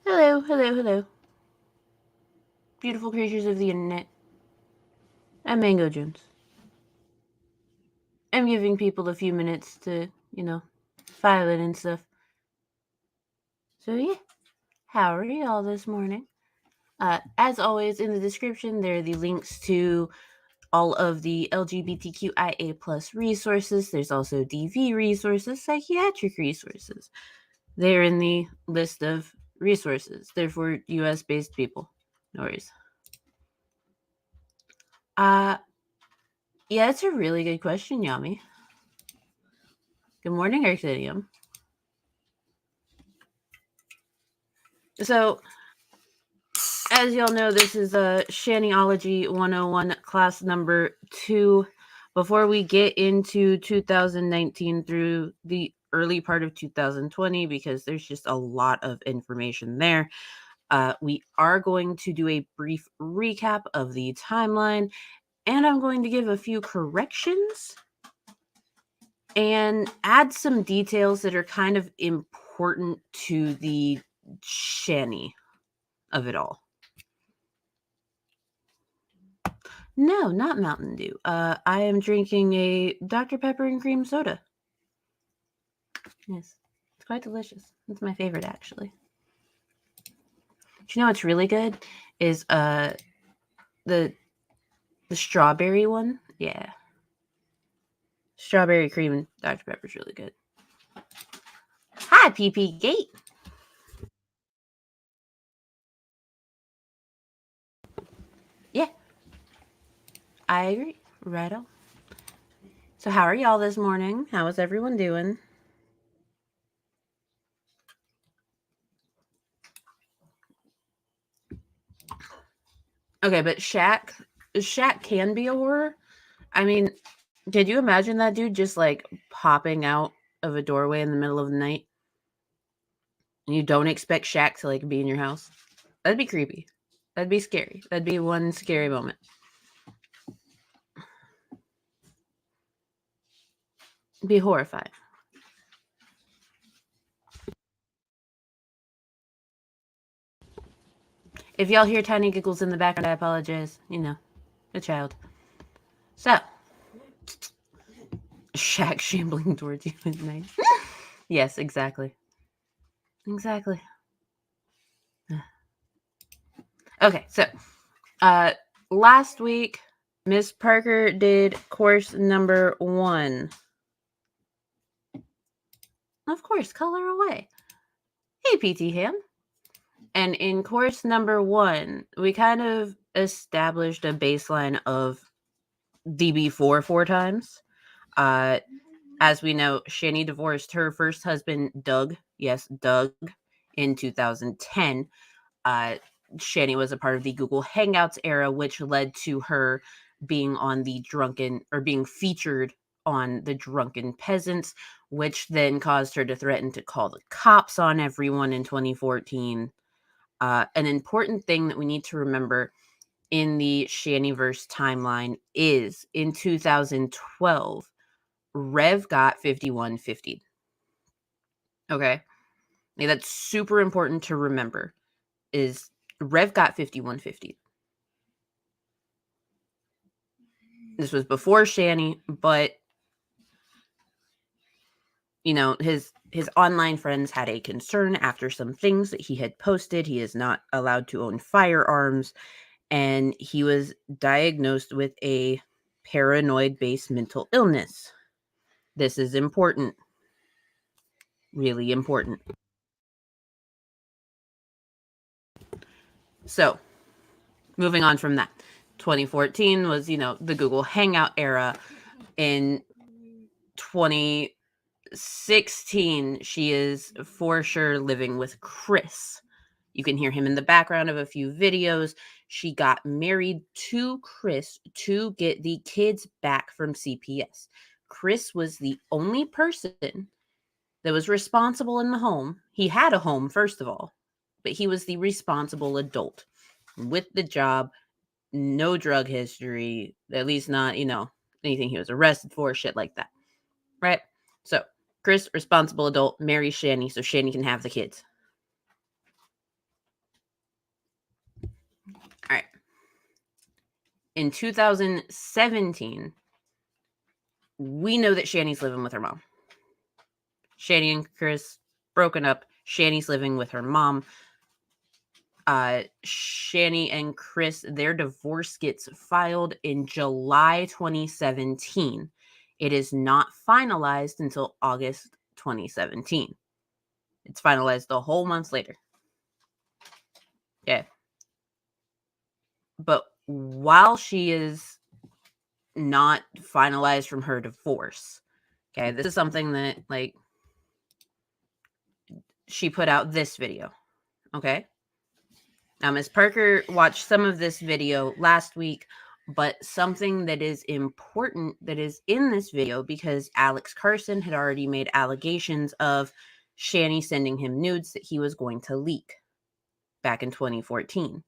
Hello, hello, hello. Beautiful creatures of the internet. I'm Mango Jones. I'm giving people a few minutes to, file it and stuff. So yeah, how are y'all this morning? As always, in the description, there are the links to all of the LGBTQIA plus resources. There's also DV resources, psychiatric resources. They're in the list of resources. They're for US-based people. No worries. Yeah, it's a really good question, Yami. Good morning, Arcadium. So, as y'all know, this is a Shannyology 101 class number 2. Before we get into 2019 through the early part of 2020, because there's just a lot of information there, we are going to do a brief recap of the timeline, and I'm going to give a few corrections and add some details that are kind of important to the Shanny of it all. No, not Mountain Dew. I am drinking a Dr. Pepper and cream soda. Yes, it's quite delicious. It's my favorite, actually. Do you know what's really good? Is the strawberry one. Yeah, strawberry cream and Dr. Pepper's really good. Hi, PP Gate. Yeah, I agree. Right on. So, how are y'all this morning? How is everyone doing? Okay, but Shaq can be a horror. I mean, could you imagine that dude just like popping out of a doorway in the middle of the night? And you don't expect Shaq to like be in your house? That'd be creepy. That'd be scary. That'd be one scary moment. It'd be horrifying. If y'all hear tiny giggles in the background, I apologize. You know, a child. So, Shaq shambling towards you at night. Yes, exactly. Exactly. Okay, so last week MrzParker did course number 1. Of course, color away. Hey, PT Ham. And in course number 1, we kind of established a baseline of DB4 4 times. As we know, Shanny divorced her first husband, Doug. Yes, Doug, in 2010. Shanny was a part of the Google Hangouts era, which led to her being on the being featured on the Drunken Peasants, which then caused her to threaten to call the cops on everyone in 2014. An important thing that we need to remember in the Shannyverse timeline is in 2012, Rev got 5150. Okay. Now, that's super important to remember is Rev got 5150. This was before Shanny, but you know, his online friends had a concern after some things that he had posted. He is not allowed to own firearms, and he was diagnosed with a paranoid-based mental illness. This is important. Really important. So, moving on from that. 2014 was, the Google Hangout era. In 2016, she is for sure living with Chris. You can hear him in the background of a few videos. She got married to Chris to get the kids back from CPS. Chris was the only person that was responsible in the home. He had a home, first of all, but he was the responsible adult with the job, no drug history, at least not, anything he was arrested for, shit like that. Right? So, Chris, responsible adult, marries Shanny so Shanny can have the kids. In 2017, we know that Shanny's living with her mom. Shanny and Chris broken up. Shanny's living with her mom. Shanny and Chris, their divorce gets filed in July 2017. It is not finalized until August 2017. It's finalized a whole month later. Okay. But while she is not finalized from her divorce, okay, this is something that, like, she put out this video. Okay. Now, MrzParker watched some of this video last week, but something that is important that is in this video, because Alex Carson had already made allegations of Shanny sending him nudes that he was going to leak back in 2014.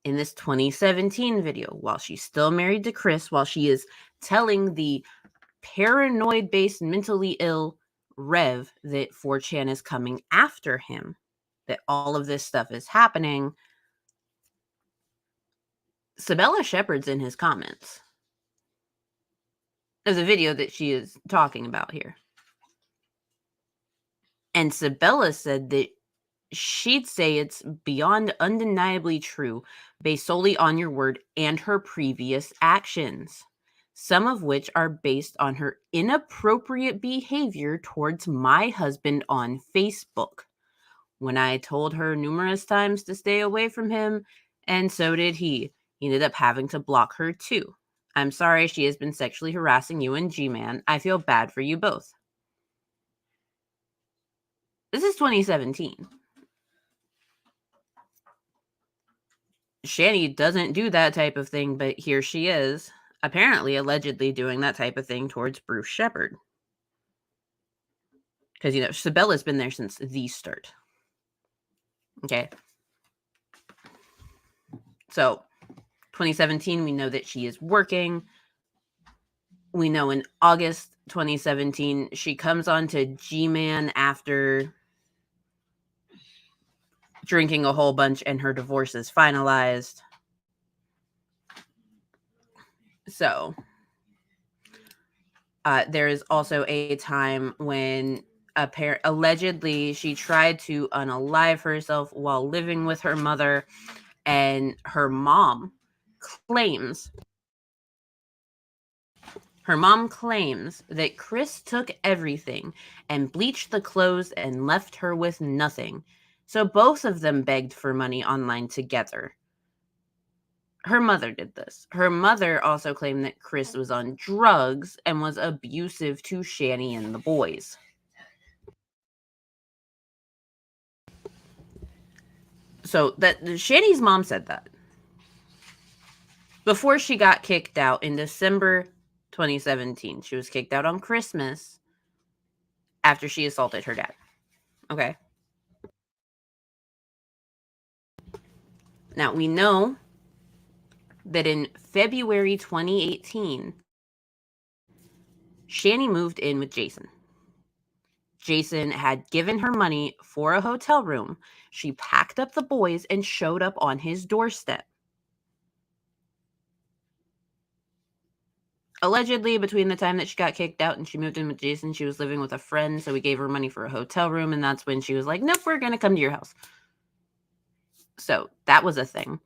In this 2017 video, while she's still married to Chris, while she is telling the paranoid-based, mentally ill Rev that 4chan is coming after him, that all of this stuff is happening, Sabella Shepard's in his comments. There's a video that she is talking about here. And Sabella said that she'd say it's beyond undeniably true, based solely on your word and her previous actions, some of which are based on her inappropriate behavior towards my husband on Facebook, when I told her numerous times to stay away from him, and so did he. He ended up having to block her too. I'm sorry she has been sexually harassing you and G-Man. I feel bad for you both. This is 2017. Shanny doesn't do that type of thing, but here she is, apparently, allegedly doing that type of thing towards Bruce Shepard. Because, you know, Sabella's been there since the start. Okay. So, 2017, we know that she is working. We know in August 2017, she comes on to G-Man after drinking a whole bunch and her divorce is finalized. So, there is also a time when allegedly she tried to unalive herself while living with her mother, and her mom claims that Chris took everything and bleached the clothes and left her with nothing. So both of them begged for money online together. Her mother did this. Her mother also claimed that Chris was on drugs and was abusive to Shanny and the boys. So that Shanny's mom said that before she got kicked out in December 2017. She was kicked out on Christmas after she assaulted her dad. Okay. Now, we know that in February 2018, Shanny moved in with Jason. Jason had given her money for a hotel room. She packed up the boys and showed up on his doorstep. Allegedly, between the time that she got kicked out and she moved in with Jason, she was living with a friend, so we gave her money for a hotel room, and that's when she was like, nope, we're going to come to your house. So that was a thing.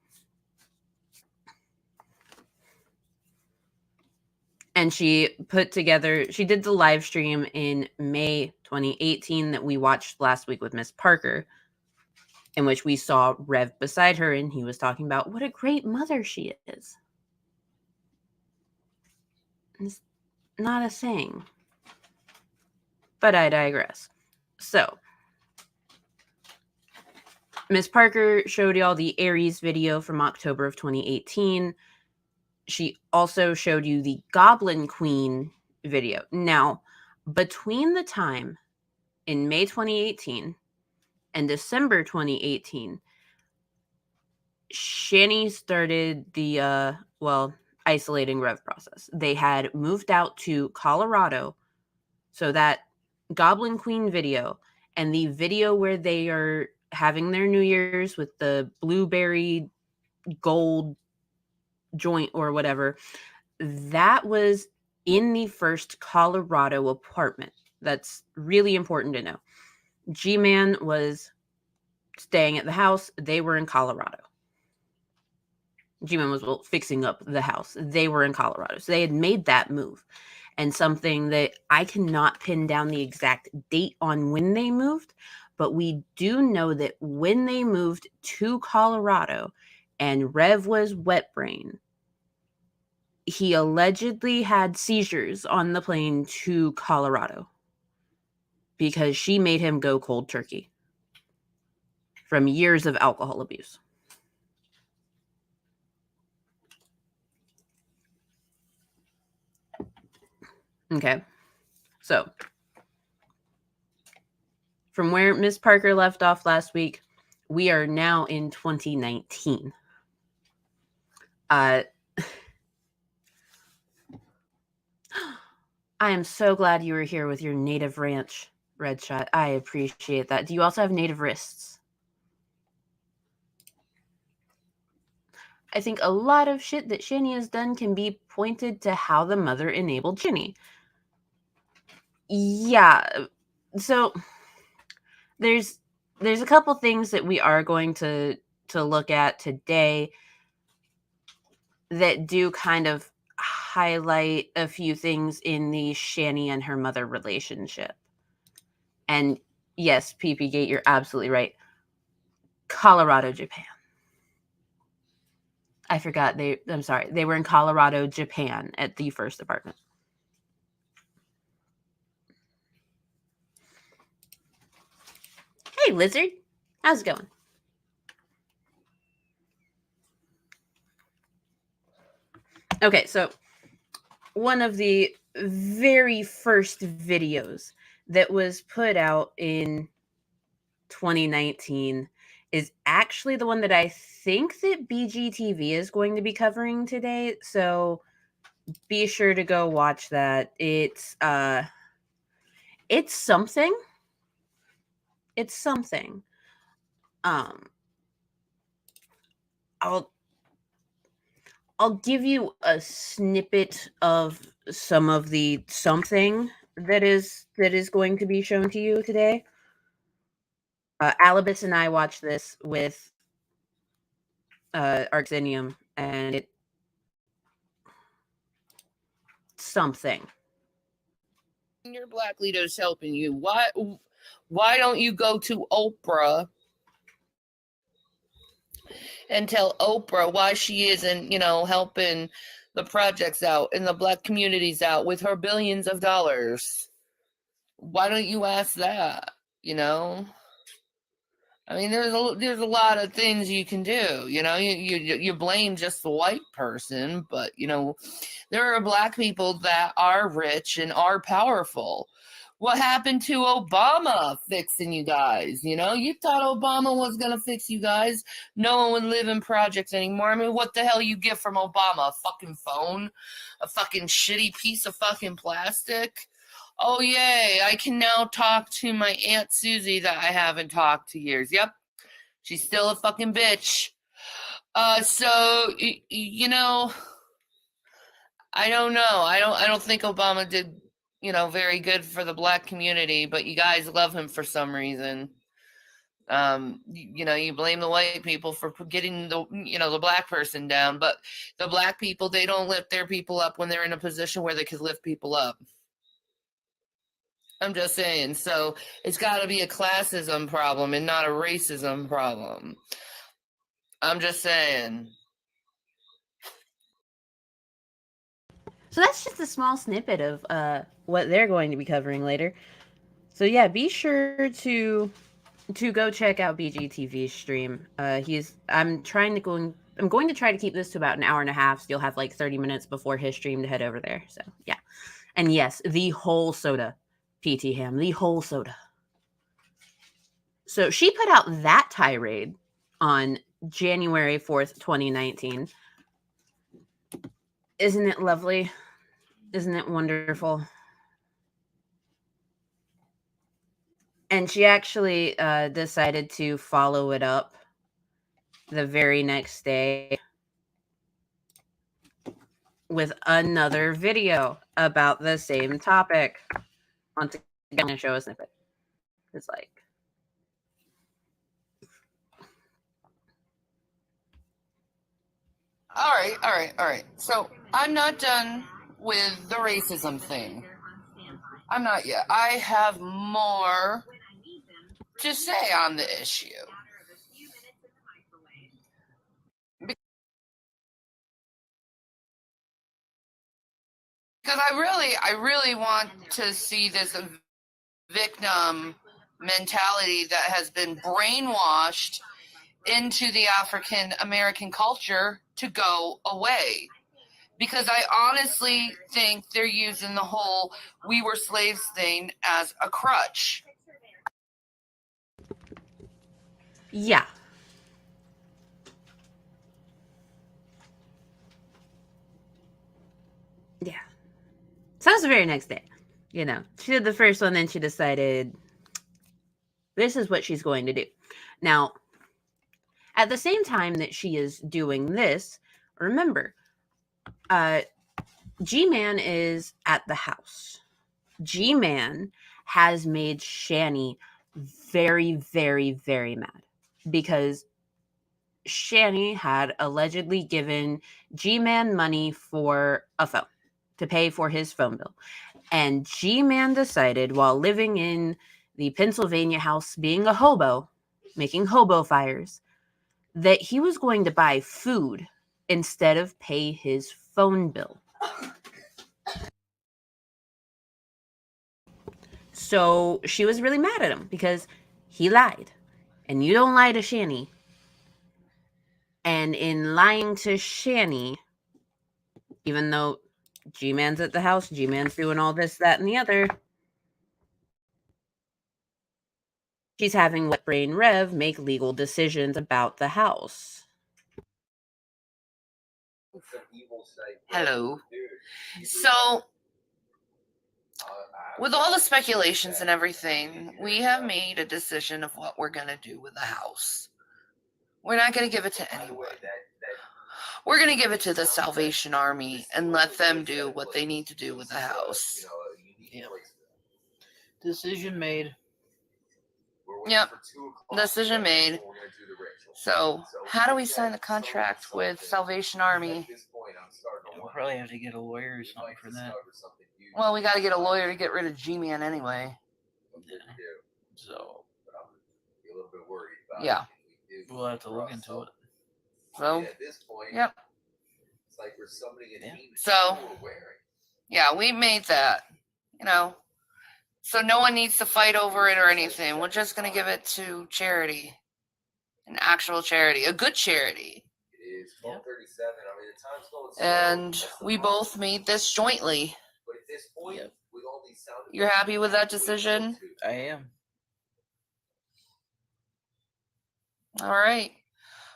And she did the live stream in May 2018 that we watched last week with MrzParker, in which we saw Rev beside her, and he was talking about what a great mother she is. It's not a thing. But I digress. So, MrzParker showed y'all the Aries video from October of 2018. She also showed you the Goblin Queen video. Now, between the time in May 2018 and December 2018, Shanny started the, isolating Rev process. They had moved out to Colorado, so that Goblin Queen video and the video where they are having their New Year's with the blueberry gold joint or whatever, that was in the first Colorado apartment. That's really important to know. G-Man was staying at the house. They were in Colorado. G-Man was fixing up the house. They were in Colorado. So they had made that move. And something that I cannot pin down the exact date on when they moved, but we do know that when they moved to Colorado and Rev was wet brain, he allegedly had seizures on the plane to Colorado because she made him go cold turkey from years of alcohol abuse. Okay. So, from where MrzParker left off last week, we are now in 2019. I am so glad you were here with your native ranch, Red Shot. I appreciate that. Do you also have native wrists? I think a lot of shit that Shanny has done can be pointed to how the mother enabled Shanny. Yeah. So there's a couple things that we are going to look at today that do kind of highlight a few things in the Shanny and her mother relationship. And yes, PP Gate, you're absolutely right. Colorado, Japan. I forgot I'm sorry. They were in Colorado, Japan at the first apartment. Hey, Lizard. How's it going? Okay, so one of the very first videos that was put out in 2019 is actually the one that I think that BGTV is going to be covering today. So be sure to go watch that. It's something. It's something. I'll give you a snippet of some of the something that is going to be shown to you today. Alibis and I watched this with Arxinium, and it's something. Your black leader's helping you. Why don't you go to Oprah and tell Oprah why she isn't, helping the projects out and the black communities out with her billions of dollars? Why don't you ask that? I mean, there's a lot of things you can do. You blame just the white person, but there are black people that are rich and are powerful. What happened to Obama fixing you guys? You thought Obama was gonna fix you guys. No one would live in projects anymore. I mean, what the hell you get from Obama? A fucking phone? A fucking shitty piece of fucking plastic? Oh, yay, I can now talk to my Aunt Susie that I haven't talked to years. Yep, she's still a fucking bitch. So, I don't know. I don't think Obama did, very good for the black community, but you guys love him for some reason. You blame the white people for getting the black person down, but the black people, they don't lift their people up when they're in a position where they could lift people up. I'm just saying. So it's got to be a classism problem and not a racism problem. I'm just saying. So that's just a small snippet of what they're going to be covering later. So yeah, be sure to go check out BGTV's stream. I'm going to try to keep this to about an hour and a half, so you'll have like 30 minutes before his stream to head over there. So yeah. And yes, the whole soda. PT Ham, the whole soda. So she put out that tirade on January 4th, 2019. Isn't it lovely? Isn't it wonderful? And she actually decided to follow it up the very next day with another video about the same topic. Once again, I'm going to show a snippet. It's like, all right. So I'm not done with the racism thing. I'm not yet. I have more to say on the issue. Because I really want to see this victim mentality that has been brainwashed into the African American culture to go away. Because I honestly think they're using the whole "we were slaves" thing as a crutch. yeah. Yeah. So that was the very next day. You know, she did the first one, then she decided this is what she's going to do. Now, at the same time that she is doing this, remember, G-Man is at the house. G-Man has made Shanny very, very, very mad because Shanny had allegedly given G-Man money for a phone to pay for his phone bill. And G-Man decided while living in the Pennsylvania house, being a hobo, making hobo fires, that he was going to buy food instead of pay his phone bill. So she was really mad at him because he lied. And you don't lie to Shanny. And in lying to Shanny, even though G-Man's at the house, G-Man's doing all this, that, and the other, she's having Wet Brain Rev make legal decisions about the house. Hello. So, with all the speculations and everything, we have made a decision of what we're going to do with the house. We're not going to give it to anyone. We're going to give it to the Salvation Army and let them do what they need to do with the house. Yeah. Decision made. Yep. Decision made. So, how do we sign the contract with Salvation Army? We'll probably have to get a lawyer or something for that. Well, we got to get a lawyer to get rid of G-Man anyway. Yeah. So, yeah. We'll have to look into it. So, yep. So, yeah, we made that, you know. So no one needs to fight over it or anything. We're just going to give it to charity. An actual charity. A good charity. And we both made this jointly. Yep. You're happy with that decision? I am. All right.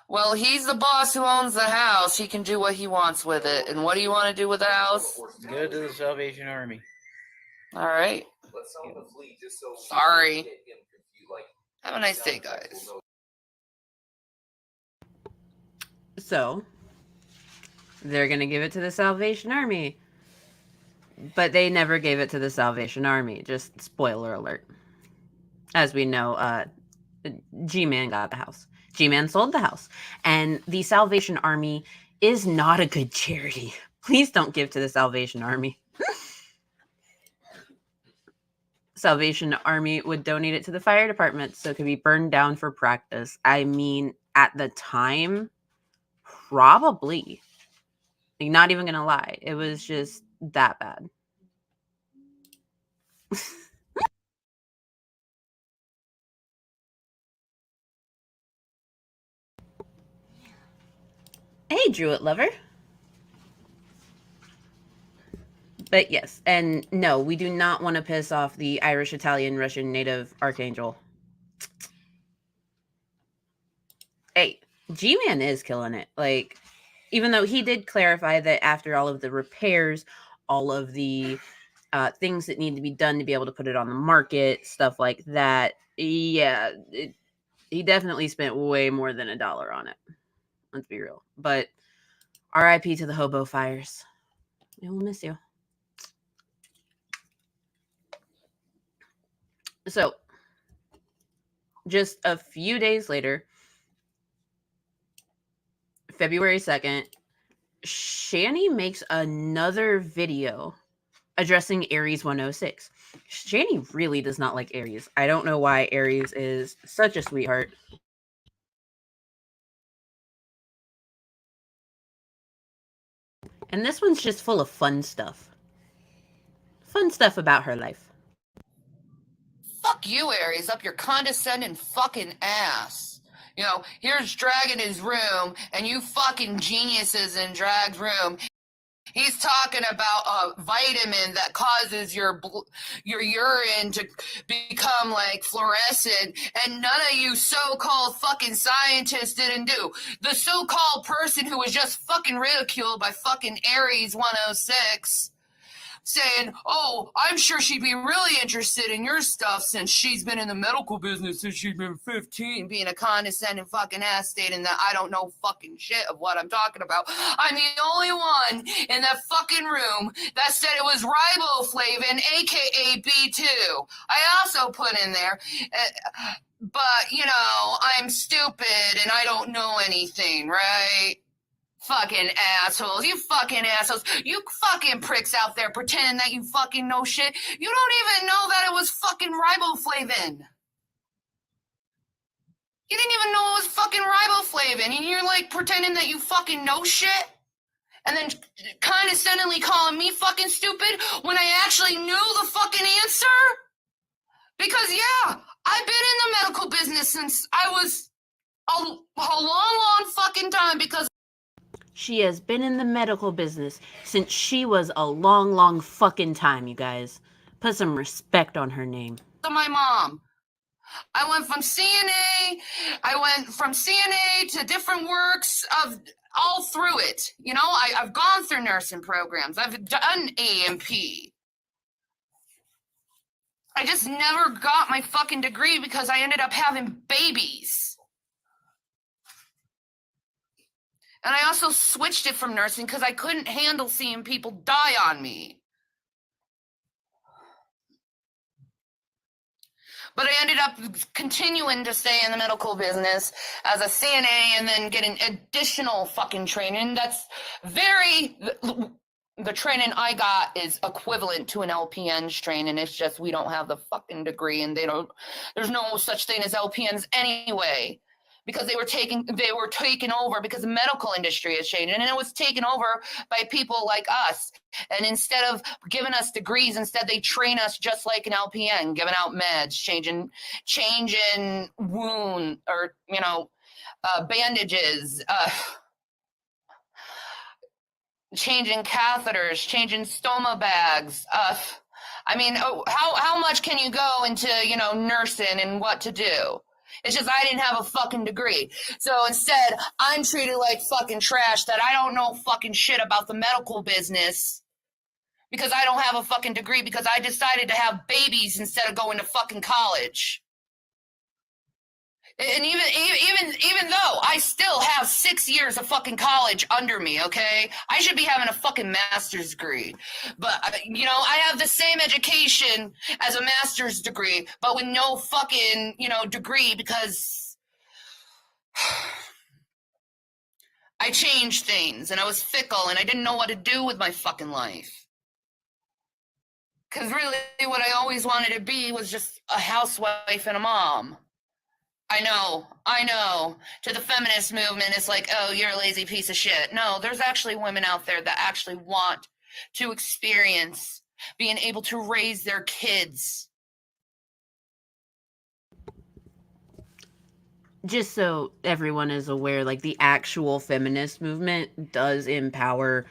Well, he's the boss who owns the house. He can do what he wants with it. And what do you want to do with the house? Give it to the Salvation Army. All right. Sorry. Have a nice day, guys. So, they're going to give it to the Salvation Army. But they never gave it to the Salvation Army. Just spoiler alert. As we know, G-Man got the house. G-Man sold the house. And the Salvation Army is not a good charity. Please don't give to the Salvation Army. Salvation Army would donate it to the fire department so it could be burned down for practice. I mean, at the time, probably. Like, not even gonna lie. It was just that bad. Hey, Druid lover. But yes, and no, we do not want to piss off the Irish, Italian, Russian, native archangel. Hey, G-Man is killing it. Like, even though he did clarify that after all of the repairs, all of the things that need to be done to be able to put it on the market, stuff like that, yeah, he definitely spent way more than $1 on it. Let's be real. But RIP to the hobo fires. We will miss you. So, just a few days later, February 2nd, Shanny makes another video addressing Aries 106. Shanny really does not like Aries. I don't know why. Aries is such a sweetheart. And this one's just full of fun stuff. Fun stuff about her life. Fuck you, Aries, up your condescending fucking ass. You know, here's Drag in his room, and you fucking geniuses in Drag's room. He's talking about a vitamin that causes your urine to become like fluorescent, and none of you so-called fucking scientists didn't do. The so-called person who was just fucking ridiculed by fucking Aries 106 saying, oh, I'm sure she'd be really interested in your stuff since she's been in the medical business since she's been 15, being a condescending fucking ass stating that I don't know fucking shit of what I'm talking about. I'm the only one in that fucking room that said it was riboflavin, aka B2. I also put in there, but, you know, I'm stupid and I don't know anything, right? Fucking assholes. You fucking assholes. You fucking pricks out there pretending that you fucking know shit. You don't even know that it was fucking riboflavin. You didn't even know it was fucking riboflavin. And you're like pretending that you fucking know shit? And then condescendingly calling me fucking stupid when I actually knew the fucking answer? Because, yeah, I've been in the medical business since I was a long fucking time because she has been in the medical business since she was a long fucking time, you guys. Put some respect on her name. My mom. I went from CNA to different works of all through it. You know, I've gone through nursing programs. I've done A&P. I just never got my fucking degree because I ended up having babies. And I also switched it from nursing because I couldn't handle seeing people die on me. But I ended up continuing to stay in the medical business as a CNA and then getting additional fucking training. That's the training I got is equivalent to an LPN's training. It's just we don't have the fucking degree and there's no such thing as LPNs anyway. Because they were taken over because the medical industry is changing, and it was taken over by people like us. And instead of giving us degrees, instead they train us just like an LPN, giving out meds, changing wound or bandages, changing catheters, changing stoma bags. I mean, how much can you go into nursing and what to do? It's just I didn't have a fucking degree. So instead, I'm treated like fucking trash that I don't know fucking shit about the medical business because I don't have a fucking degree because I decided to have babies instead of going to fucking college. And even though I still have 6 years of fucking college under me, okay? I should be having a fucking master's degree. But, I have the same education as a master's degree, but with no fucking, degree because I changed things and I was fickle and I didn't know what to do with my fucking life. Because really what I always wanted to be was just a housewife and a mom. I know. To the feminist movement, it's like, oh, you're a lazy piece of shit. No, there's actually women out there that actually want to experience being able to raise their kids. Just so everyone is aware, like the actual feminist movement does empower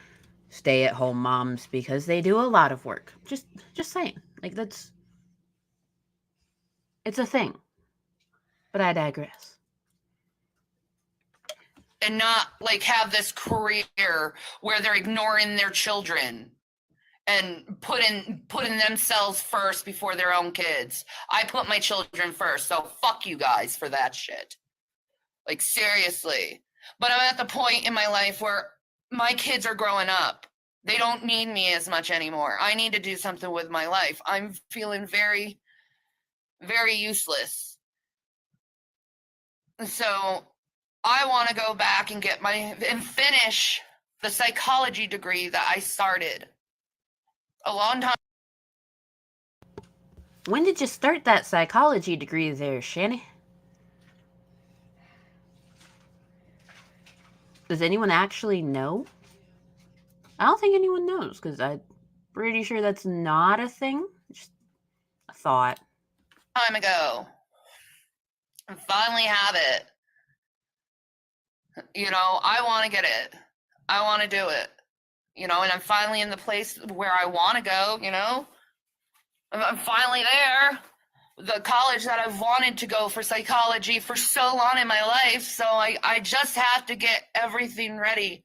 stay-at-home moms because they do a lot of work. Just saying. Like it's a thing. But I digress. And not like have this career where they're ignoring their children and putting themselves first before their own kids. I put my children first, so fuck you guys for that shit. Like, seriously. But I'm at the point in my life where my kids are growing up. They don't need me as much anymore. I need to do something with my life. I'm feeling very, very useless. So I want to go back and finish the psychology degree that I started a long time. When did you start that psychology degree there, Shanny? Does anyone actually know? I don't think anyone knows, because I'm pretty sure that's not a thing. Just a thought. Time ago. I finally have it. You know, I want to get it. I want to do it. You know, and I'm finally in the place where I want to go, you know? I'm finally there. The college that I've wanted to go for psychology for so long in my life. So I just have to get everything ready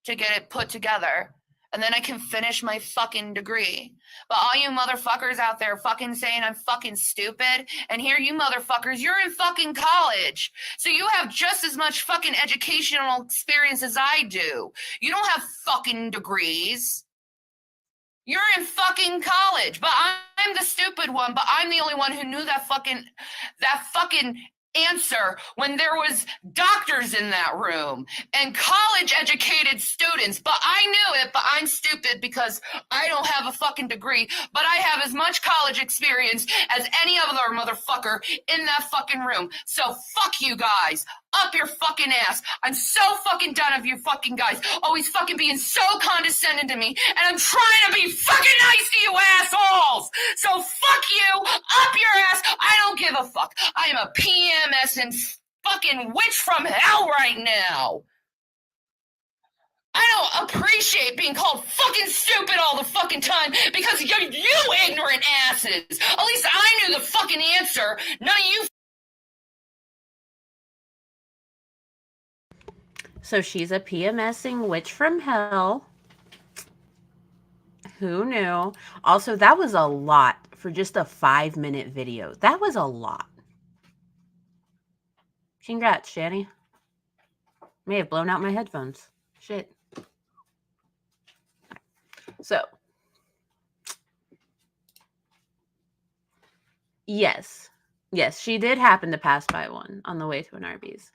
to get it put together. And then I can finish my fucking degree. But all you motherfuckers out there fucking saying I'm fucking stupid, and here you motherfuckers, you're in fucking college. So you have just as much fucking educational experience as I do. You don't have fucking degrees. You're in fucking college, but I'm the stupid one, but I'm the only one who knew that fucking answer when there was doctors in that room and college educated students. But I knew it, but I'm stupid because I don't have a fucking degree, but I have as much college experience as any other motherfucker in that fucking room. So fuck you guys. Up your fucking ass. I'm so fucking done of you fucking guys always fucking being so condescending to me, and I'm trying to be fucking nice to you assholes. So fuck you, up your ass. I don't give a fuck. I am a PMS and fucking witch from hell right now. I don't appreciate being called fucking stupid all the fucking time because you ignorant asses. At least I knew the fucking answer. None of you. So she's a PMSing witch from hell. Who knew? Also, that was a lot for just a 5-minute video. That was a lot. Congrats, Shanny. May have blown out my headphones. Shit. So, yes, she did happen to pass by one on the way to an Arby's.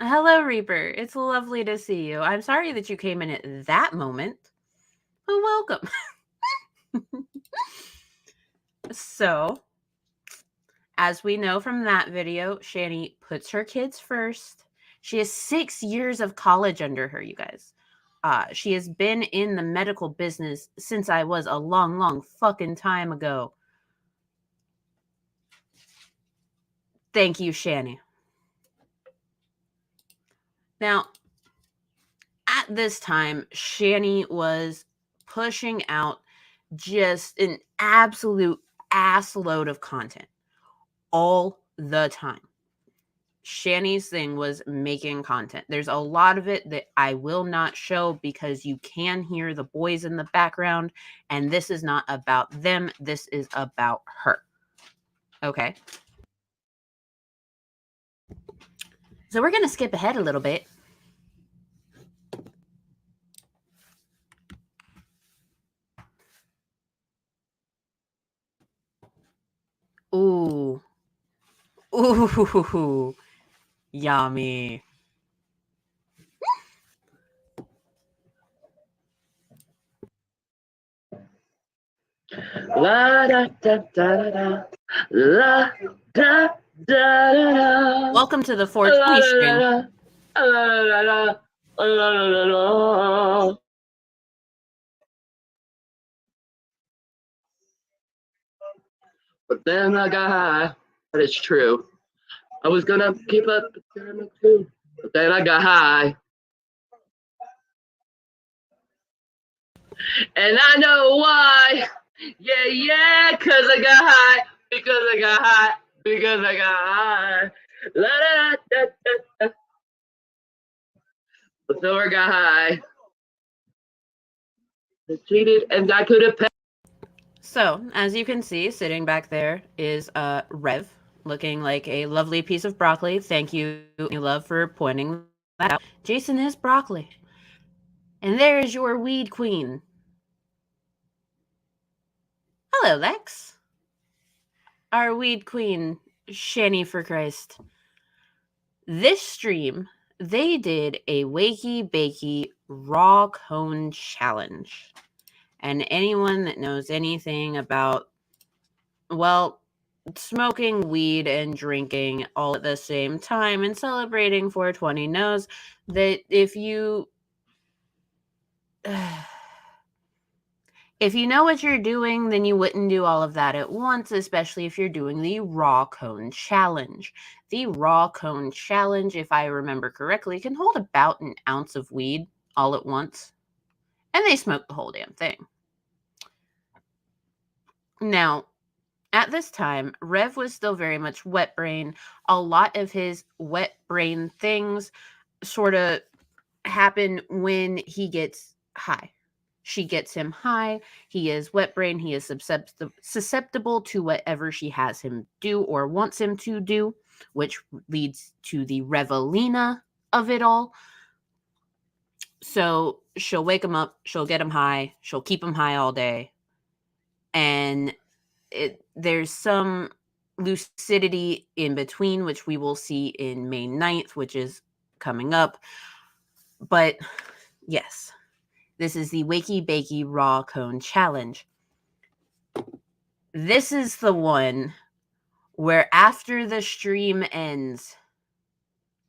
Hello, Reaper. It's lovely to see you. I'm sorry that you came in at that moment, but welcome. So, as we know from that video, Shanny puts her kids first. She has 6 years of college under her, you guys. She has been in the medical business since I was a long, long fucking time ago. Thank you, Shanny. Now, at this time, Shanny was pushing out just an absolute assload of content all the time. Shanny's thing was making content. There's a lot of it that I will not show because you can hear the boys in the background, and this is not about them. This is about her. Okay. So we're going to skip ahead a little bit. Ooh. Ooh. Yummy. La da da da da la da da da. Welcome to the 420 stream. But then I got high. That is true. I was gonna keep up, but then I got high. And I know why. Yeah, cause I got high. Because I got high. Because I got high. La da da da da. But so I got high. I cheated and I could have paid. So, as you can see, sitting back there is Rev, looking like a lovely piece of broccoli. Thank you, Love, for pointing that out. Jason is broccoli. And there is your weed queen. Hello, Lex. Our weed queen, Shanny for Christ. This stream, they did a Wakey Bakey Raw Cone Challenge. And anyone that knows anything about, well, smoking weed and drinking all at the same time and celebrating 420 knows that if you know what you're doing, then you wouldn't do all of that at once, especially if you're doing the raw cone challenge. The raw cone challenge, if I remember correctly, can hold about an ounce of weed all at once, and they smoke the whole damn thing. Now, at this time, Rev was still very much wet brain. A lot of his wet brain things sort of happen when he gets high. She gets him high. He is wet brain. He is susceptible to whatever she has him do or wants him to do, which leads to the Revelina of it all. So she'll wake him up. She'll get him high. She'll keep him high all day. And there's some lucidity in between, which we will see in May 9th, which is coming up. But yes, this is the Wakey Bakey Raw Cone Challenge. This is the one where after the stream ends,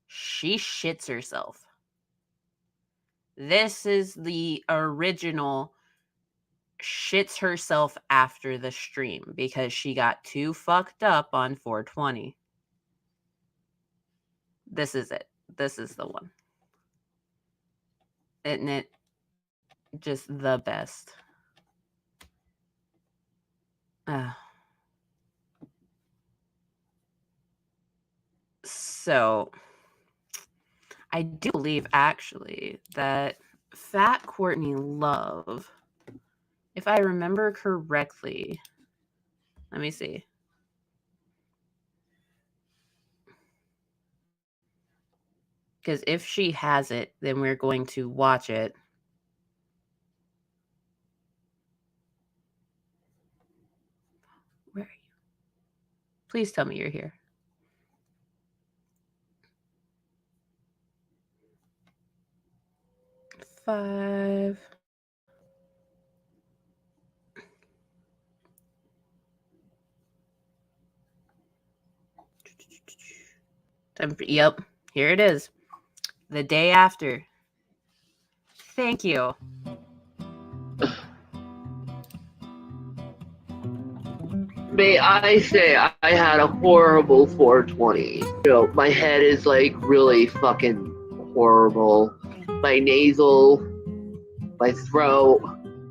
she shits herself. This is the original shits herself after the stream because she got too fucked up on 420. This is it. This is the one. Isn't it just the best? So, I do believe actually that Fat Courtney Love, if I remember correctly, let me see. Because if she has it, then we're going to watch it. Where are you? Please tell me you're here. Five. Yep, here it is. The day after. Thank you. May I say I had a horrible 420. You know, my head is like really fucking horrible. My nasal, my throat,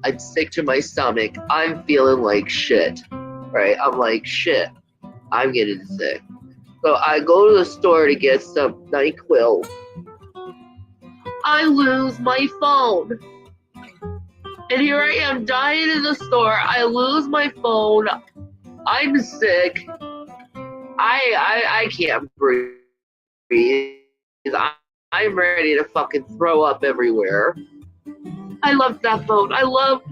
I'm sick to my stomach. I'm feeling like shit. Right? I'm like, shit, I'm getting sick. So I go to the store to get some NyQuil. I lose my phone. And here I am dying in the store. I lose my phone. I'm sick. I can't breathe. I'm ready to fucking throw up everywhere. I love that phone. I love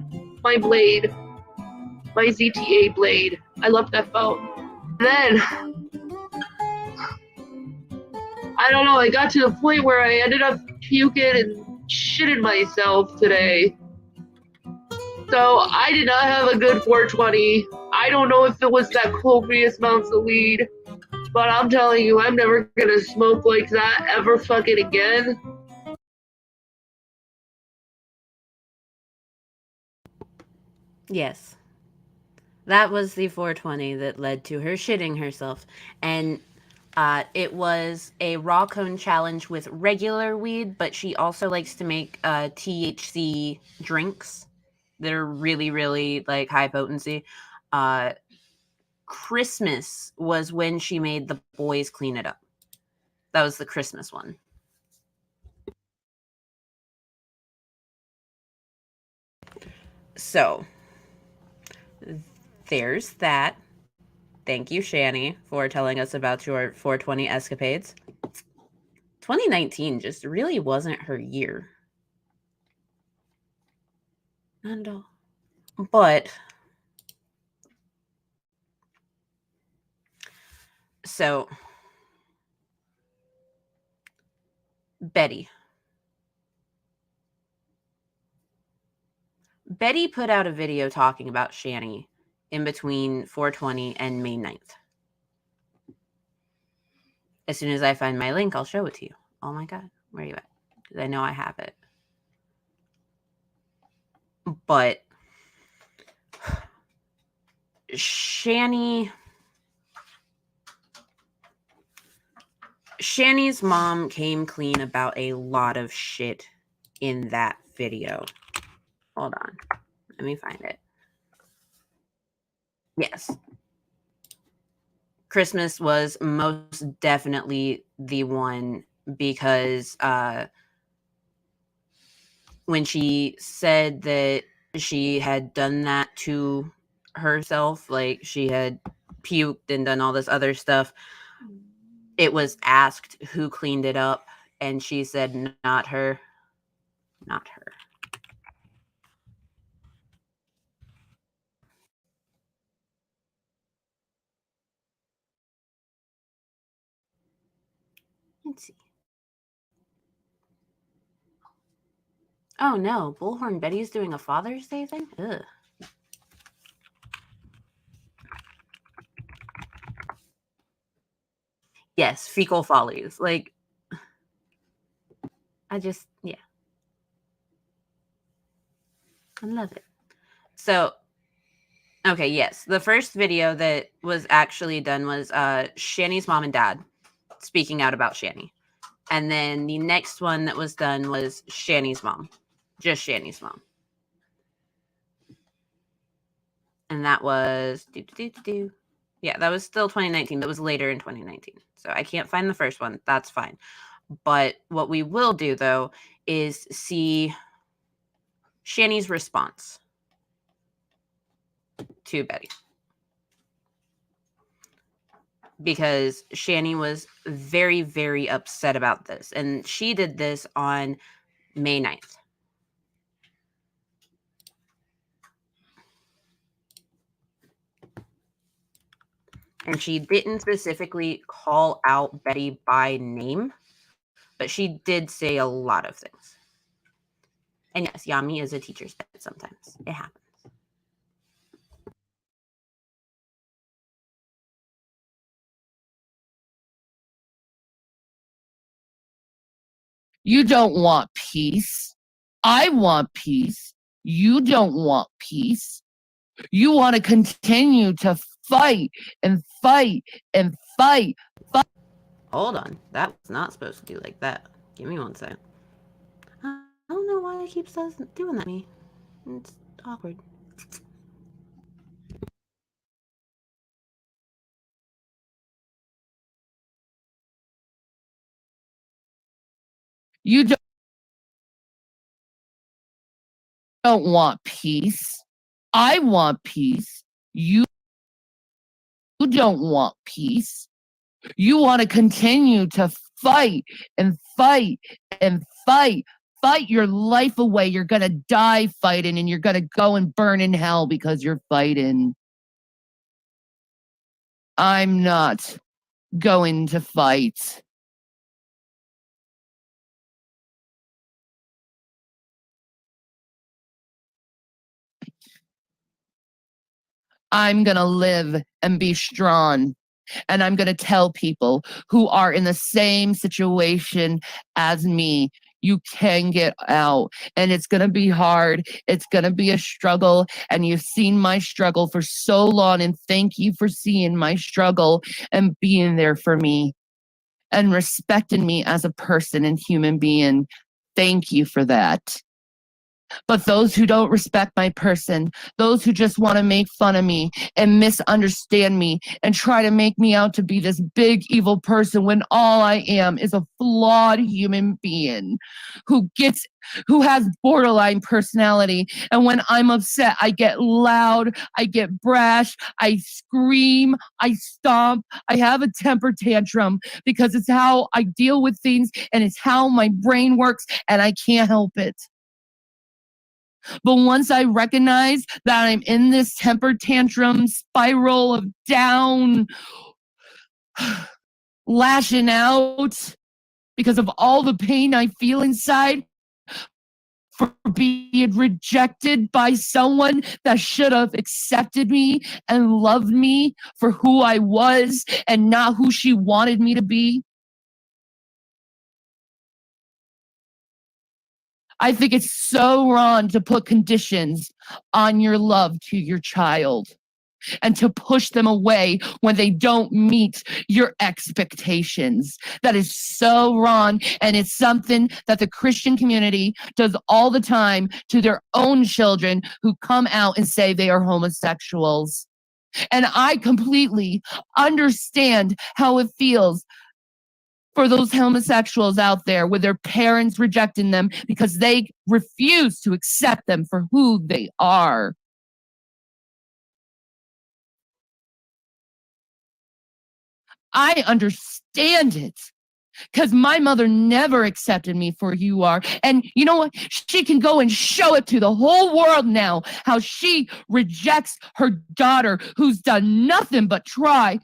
my blade. My ZTA blade. I love that phone. Then, I don't know, I got to the point where I ended up puking and shitting myself today. So I did not have a good 420. I don't know if it was that copious amounts of weed, but I'm telling you, I'm never gonna smoke like that ever fucking again. Yes. That was the 420 that led to her shitting herself. And it was a raw cone challenge with regular weed, but she also likes to make THC drinks that are really, really like high potency. Christmas was when she made the boys clean it up. That was the Christmas one. So there's that. Thank you, Shanny, for telling us about your 420 escapades. 2019 just really wasn't her year. Not at all. But so Betty put out a video talking about Shanny in between 420 and May 9th. As soon as I find my link, I'll show it to you. Oh my God, where are you at? Because I know I have it. But Shanny's mom came clean about a lot of shit in that video. Hold on. Let me find it. Yes. Christmas was most definitely the one, because when she said that she had done that to herself, like she had puked and done all this other stuff, it was asked who cleaned it up, and she said not her. Not her. Let's see. Oh no, Bullhorn Betty's doing a Father's Day thing? Ugh. Yes, fecal follies. Like, yeah. I love it. So, okay, yes. The first video that was actually done was Shanny's mom and dad speaking out about Shanny. And then the next one that was done was Shanny's mom. Just Shanny's mom. And that was... Yeah, that was still 2019. That was later in 2019. So I can't find the first one. That's fine. But what we will do, though, is see Shanny's response to Betty. Because Shanny was very, very upset about this. And she did this on May 9th. And she didn't specifically call out Betty by name, but she did say a lot of things. And yes, Yami is a teacher's pet sometimes. It happens. You don't want peace. I want peace. You don't want peace. You want to continue to fight and fight and fight. Hold on. That was not supposed to be like that. Give me one second. I don't know why it keeps doing that to me. It's awkward. You don't want peace. I want peace. You don't want peace. You want to continue to fight and fight and fight. Fight your life away. You're going to die fighting, and you're going to go and burn in hell because you're fighting. I'm not going to fight. I'm going to live and be strong. And I'm going to tell people who are in the same situation as me, you can get out. And it's going to be hard. It's going to be a struggle. And you've seen my struggle for so long. And thank you for seeing my struggle and being there for me and respecting me as a person and human being. Thank you for that. But those who don't respect my person, those who just want to make fun of me and misunderstand me and try to make me out to be this big evil person when all I am is a flawed human being who has borderline personality. And when I'm upset, I get loud, I get brash, I scream, I stomp, I have a temper tantrum because it's how I deal with things and it's how my brain works, and I can't help it. But once I recognize that I'm in this temper tantrum spiral of down, lashing out because of all the pain I feel inside for being rejected by someone that should have accepted me and loved me for who I was and not who she wanted me to be. I think it's so wrong to put conditions on your love to your child and to push them away when they don't meet your expectations. That is so wrong. And it's something that the Christian community does all the time to their own children who come out and say they are homosexuals. And I completely understand how it feels for those homosexuals out there with their parents rejecting them because they refuse to accept them for who they are. I understand it because my mother never accepted me for who you are. And you know what? She can go and show it to the whole world now how she rejects her daughter who's done nothing but try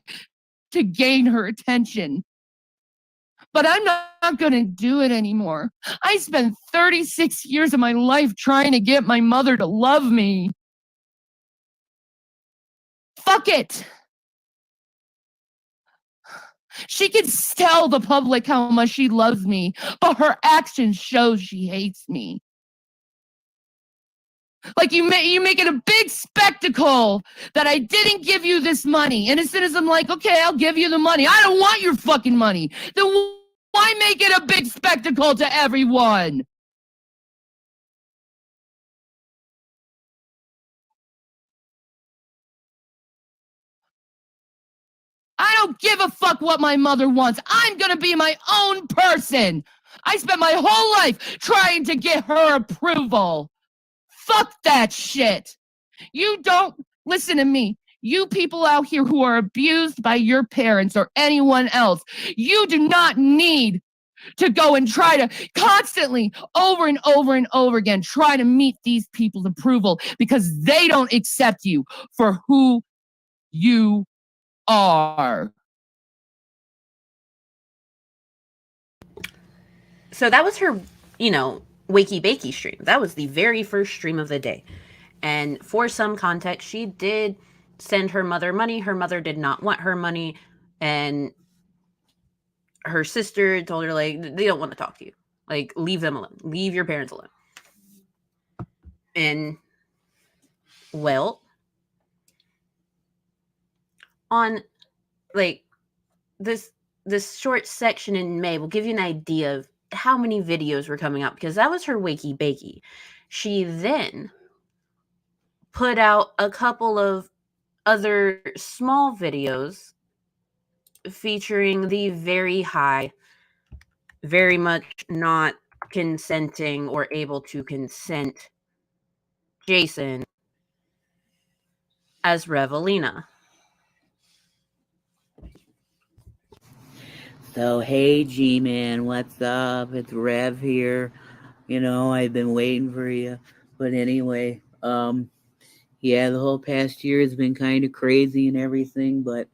to gain her attention. But I'm not going to do it anymore. I spent 36 years of my life trying to get my mother to love me. Fuck it. She can tell the public how much she loves me, but her actions show she hates me. Like you make it a big spectacle that I didn't give you this money. And as soon as I'm like, okay, I'll give you the money. I don't want your fucking money. Then why make it a big spectacle to everyone? I don't give a fuck what my mother wants. I'm gonna be my own person. I spent my whole life trying to get her approval. Fuck that shit. You don't listen to me. You people out here who are abused by your parents or anyone else, you do not need to go and try to constantly over and over and over again try to meet these people's approval because they don't accept you for who you are. So that was her, wakey bakey stream. That was the very first stream of the day. And for some context, she did send her mother money. Her mother did not want her money. And her sister told her, like, they don't want to talk to you. Like, leave them alone. Leave your parents alone. And, well, on, like, this short section in May will give you an idea of how many videos were coming out, because that was her wakey bakey. She then put out a couple of other small videos featuring the very high, very much not consenting or able to consent Jason as Revelina. So, hey, G-Man, what's up? It's Rev here. I've been waiting for you. But anyway, yeah, the whole past year has been kind of crazy and everything, but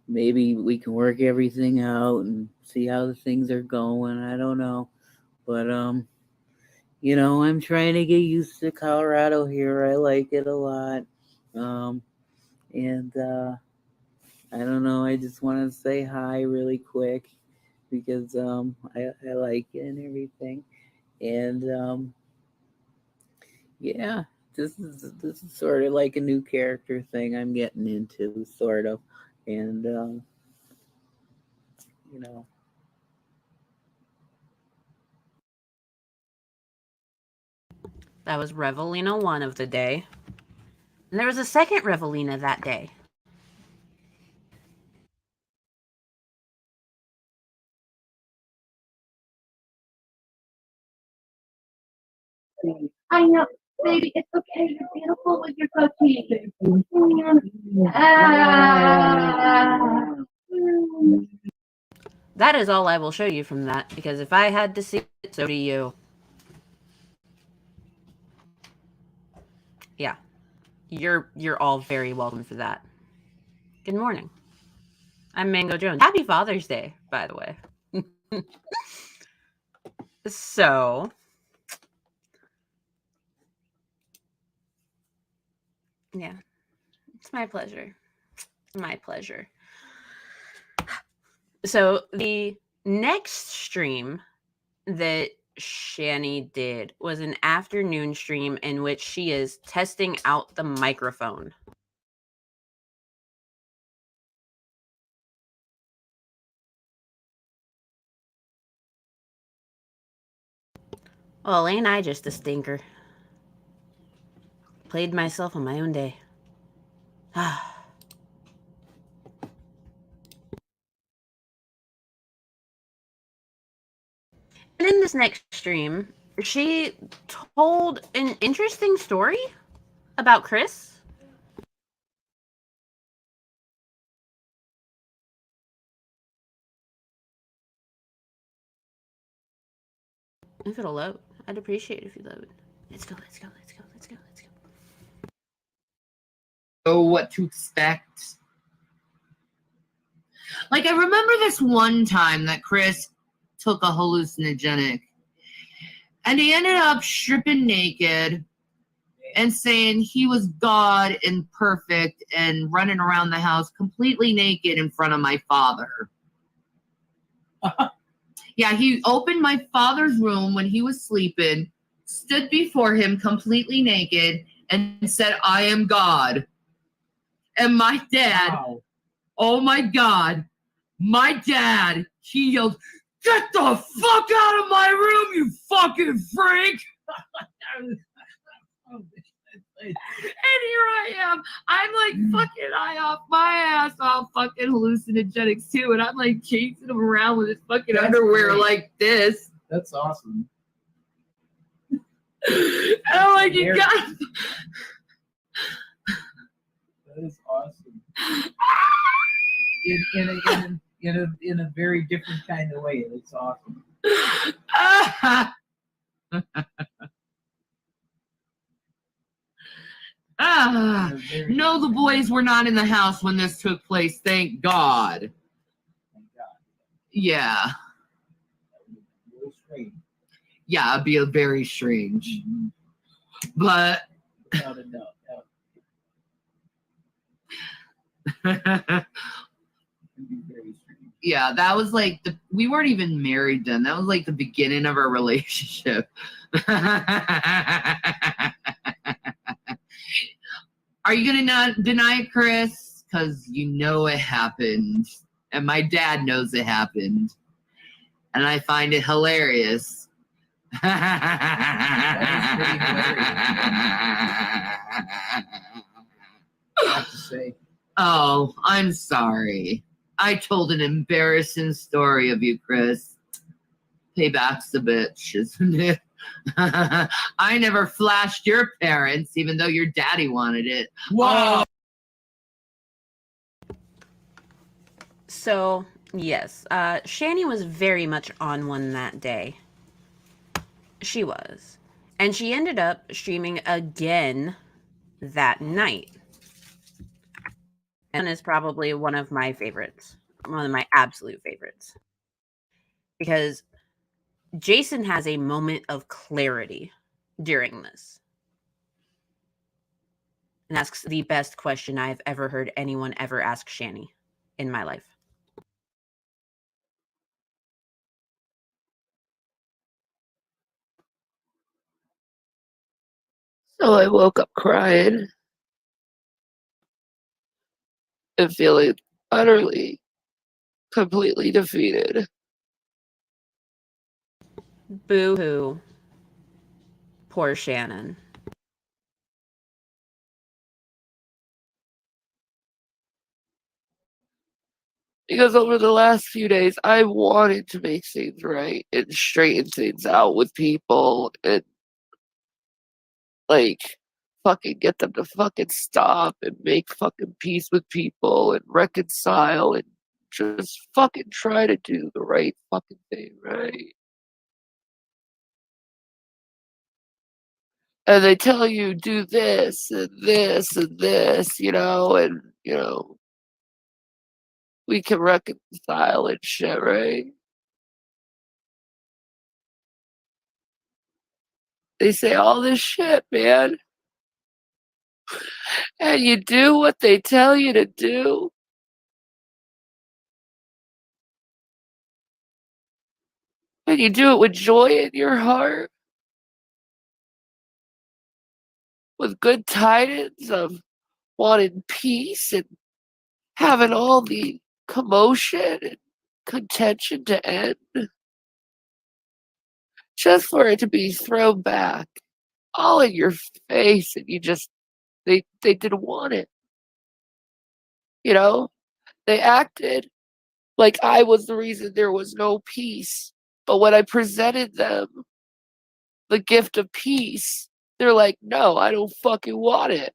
maybe we can work everything out and see how the things are going. I don't know. But, I'm trying to get used to Colorado here. I like it a lot. I don't know. I just want to say hi really quick because I like it and everything. And yeah, this is sort of like a new character thing I'm getting into, sort of. And That was Revelina 1 of the day. And there was a second Revelina that day. I know, baby, it's okay. You're beautiful with your cookie. That is all I will show you from that, because if I had to see it, so do you. Yeah. You're all very welcome for that. Good morning. I'm Mango Jones. Happy Father's Day, by the way. So, yeah, it's my pleasure. My pleasure. So, the next stream that Shanny did was an afternoon stream in which she is testing out the microphone. Well, ain't I just a stinker? Played myself on my own day. Ah. And in this next stream, she told an interesting story about Chris. If it'll load, I'd appreciate it if you load. Let's go, let's go, let's go, let's go, let's go. Know what to expect. Like, I remember this one time that Chris took a hallucinogenic and he ended up stripping naked and saying he was God and perfect and running around the house completely naked in front of my father. Yeah, he opened my father's room when he was sleeping, stood before him completely naked, and said, "I am God." And my dad, wow. Oh my God, my dad, he yelled, "Get the fuck out of my room, you fucking freak!" And here I am. I'm like fucking high off my ass off fucking hallucinogenics too. And I'm like chasing him around with his fucking underwear great. Like this. That's awesome. And I'm like, you got That is awesome. In a very different kind of way. It's awesome. No, the boys were not in the house when this took place. Thank God. Thank God. Yeah. Yeah, it'd be a very strange. Mm-hmm. But without a doubt. Yeah, that was like we weren't even married then. That was like the beginning of our relationship. Are you gonna not deny it, Chris? Because you know it happened. And my dad knows it happened. And I find it hilarious. That is pretty hilarious. I have to say. Oh, I'm sorry. I told an embarrassing story of you, Chris. Payback's the bitch, isn't it? I never flashed your parents, even though your daddy wanted it. Wow. So, yes, Shanny was very much on one that day. She was. And she ended up streaming again that night. And is probably one of my favorites. One of my absolute favorites. Because Jason has a moment of clarity during this. And asks the best question I've ever heard anyone ever ask Shanny in my life. So I woke up crying and feeling utterly, completely defeated. Boo-hoo. Poor Shannon. Because over the last few days, I wanted to make things right and straighten things out with people and, like, fucking get them to fucking stop and make fucking peace with people and reconcile and just fucking try to do the right fucking thing, right? And they tell you do this and this and this, and we can reconcile and shit, right? They say all this shit, man. And you do what they tell you to do. And you do it with joy in your heart, with good tidings of wanting peace and having all the commotion and contention to end, just for it to be thrown back all in your face, and they didn't want it. They acted like I was the reason there was no peace. But when I presented them the gift of peace, they're like, no, I don't fucking want it.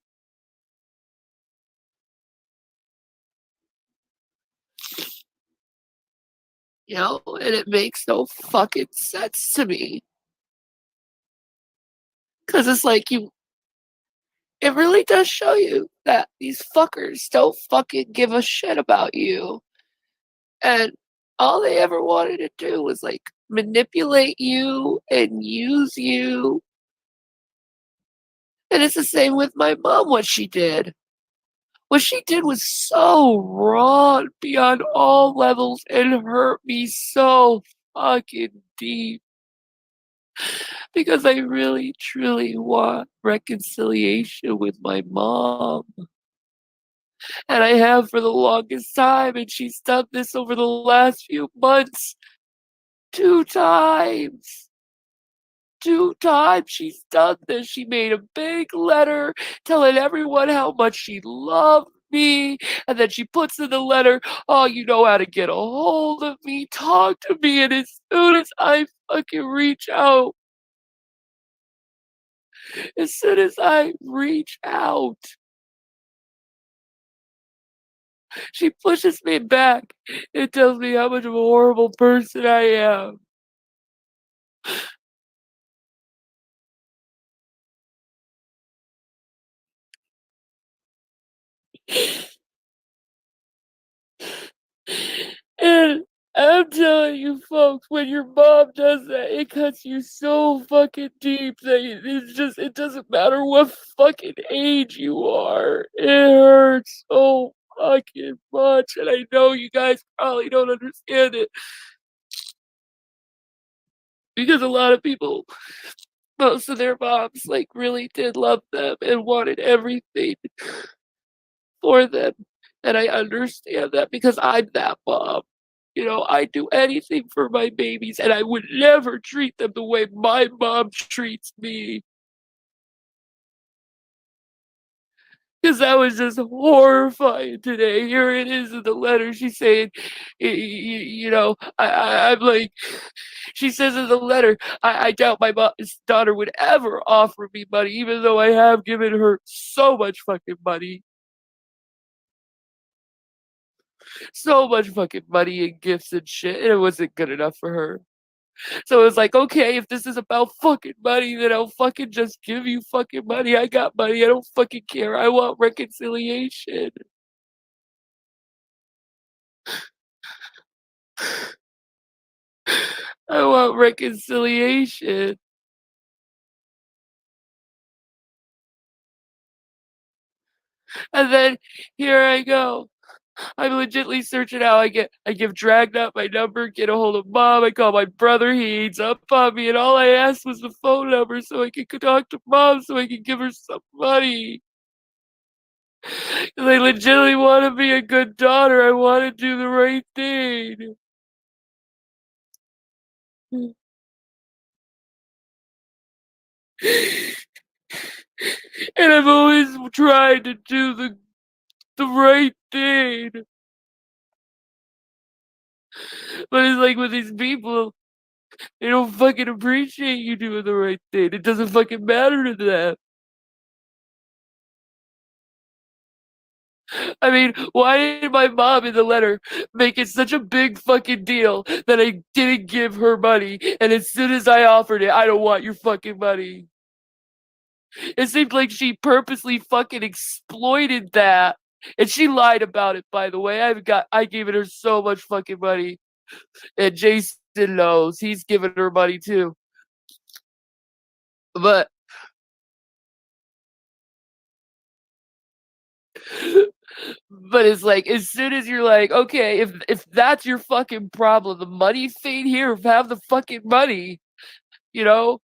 And it makes no fucking sense to me. Because it's like it really does show you that these fuckers don't fucking give a shit about you. And all they ever wanted to do was like manipulate you and use you. And it's the same with my mom, what she did. What she did was so wrong beyond all levels and hurt me so fucking deep. Because I really, truly want reconciliation with my mom. And I have for the longest time, and she's done this over the last few months 2 times. 2 times she's done this. She made a big letter telling everyone how much she loved me, and then she puts in the letter, oh, you know how to get a hold of me, talk to me, and as soon as I fucking reach out, she pushes me back and tells me how much of a horrible person I am. And I'm telling you folks, when your mom does that, it cuts you so fucking deep that it doesn't matter what fucking age you are. It hurts so fucking much. And I know you guys probably don't understand it. Because a lot of people, most of their moms, like, really did love them and wanted everything for them. And I understand that because I'm that mom. I do anything for my babies, and I would never treat them the way my mom treats me. Because that was just horrifying today. Here it is in the letter. She's saying, I'm like, she says in the letter, I doubt my daughter would ever offer me money, even though I have given her so much fucking money. So much fucking money and gifts and shit, and it wasn't good enough for her. So it was like, okay, if this is about fucking money, then I'll fucking just give you fucking money. I got money. I don't fucking care. I want reconciliation. I want reconciliation. And then here I go. I'm legitly searching out. I give Dragnet my number, get a hold of mom. I call my brother. He hangs up on me, and all I asked was the phone number so I could talk to mom, so I could give her some money. Because I legitimately want to be a good daughter. I want to do the right thing. And I've always tried to do the right thing. But it's like with these people, they don't fucking appreciate you doing the right thing. It doesn't fucking matter to them. I mean, why did my mom in the letter make it such a big fucking deal that I didn't give her money? And as soon as I offered it, I don't want your fucking money. It seemed like she purposely fucking exploited that. And she lied about it, by the way. I gave her so much fucking money. And Jason knows. He's giving her money too. But it's like, as soon as you're like, okay, if that's your fucking problem, the money thing, here, have the fucking money, you know?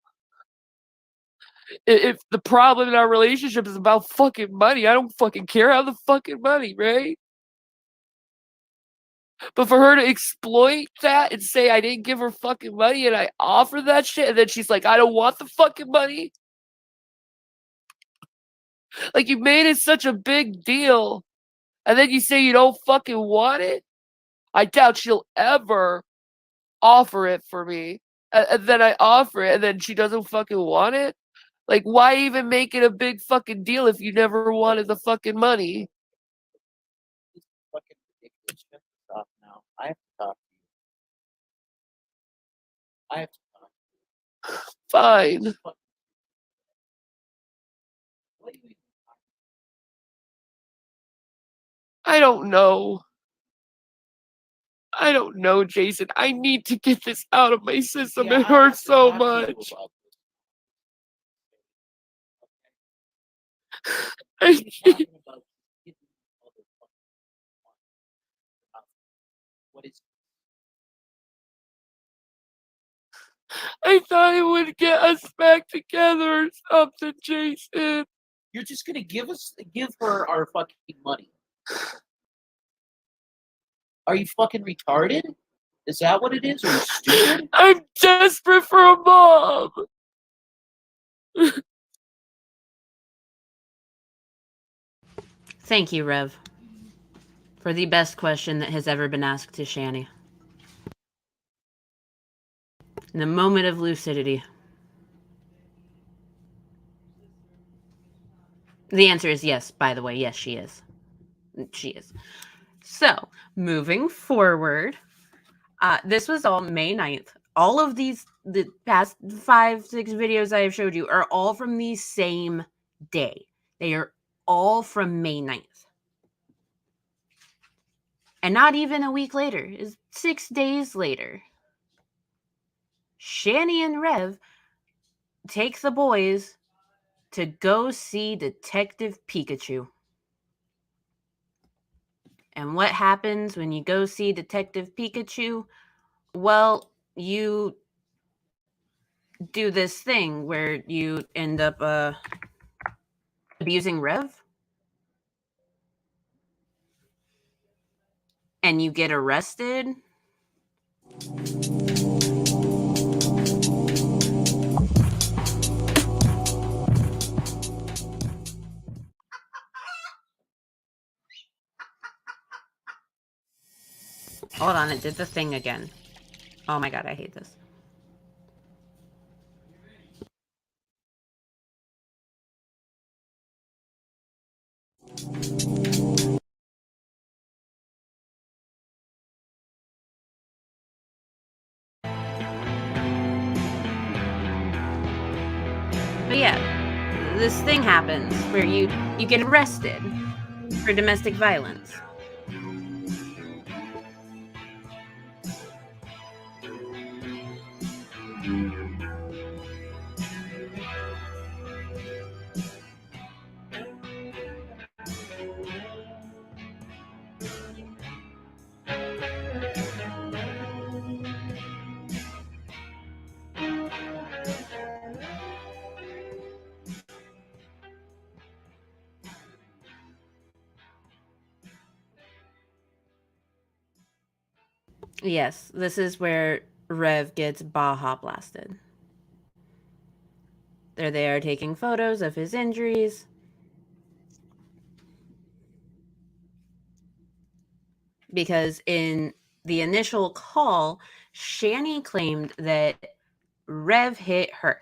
If the problem in our relationship is about fucking money, I don't fucking care. Have the fucking money, right? But for her to exploit that and say I didn't give her fucking money and I offer that shit, and then she's like, I don't want the fucking money. Like, you made it such a big deal, and then you say you don't fucking want it? I doubt she'll ever offer it for me. And then I offer it, and then she doesn't fucking want it? Like, why even make it a big fucking deal if you never wanted the fucking money? It's fucking ridiculous. Shut this off now. I have to talk to you. I have to talk to you. Fine. What are you even talking I don't know. I don't know, Jason. I need to get this out of my system. Yeah, It I hurts have to so talk to you much. about I, this. You're talking about giving motherfuckers what is I thought it would get us back together or something, Jason. you're just gonna give her our fucking money. Are you fucking retarded? Is that what it is? Are you stupid? I'm desperate for a mom. Thank you, Rev, for the best question that has ever been asked to Shanny. In a moment of lucidity. The answer is yes, by the way. Yes, she is. She is. So, moving forward, this was all May 9th. All of these, the past 5-6 videos I have showed you are all from the same day. They are all from May 9th. And not even a week later, is 6 days later. Shanny and Rev take the boys to go see Detective Pikachu. And what happens when you go see Detective Pikachu? Well, you do this thing where you end up abusing Rev. And you get arrested. Hold on, it did the thing again. Oh my god, I hate this. But yeah, this thing happens where you get arrested for domestic violence. Yes, this is where Rev gets Baja blasted. They're there taking photos of his injuries. Because in the initial call, Shanny claimed that Rev hit her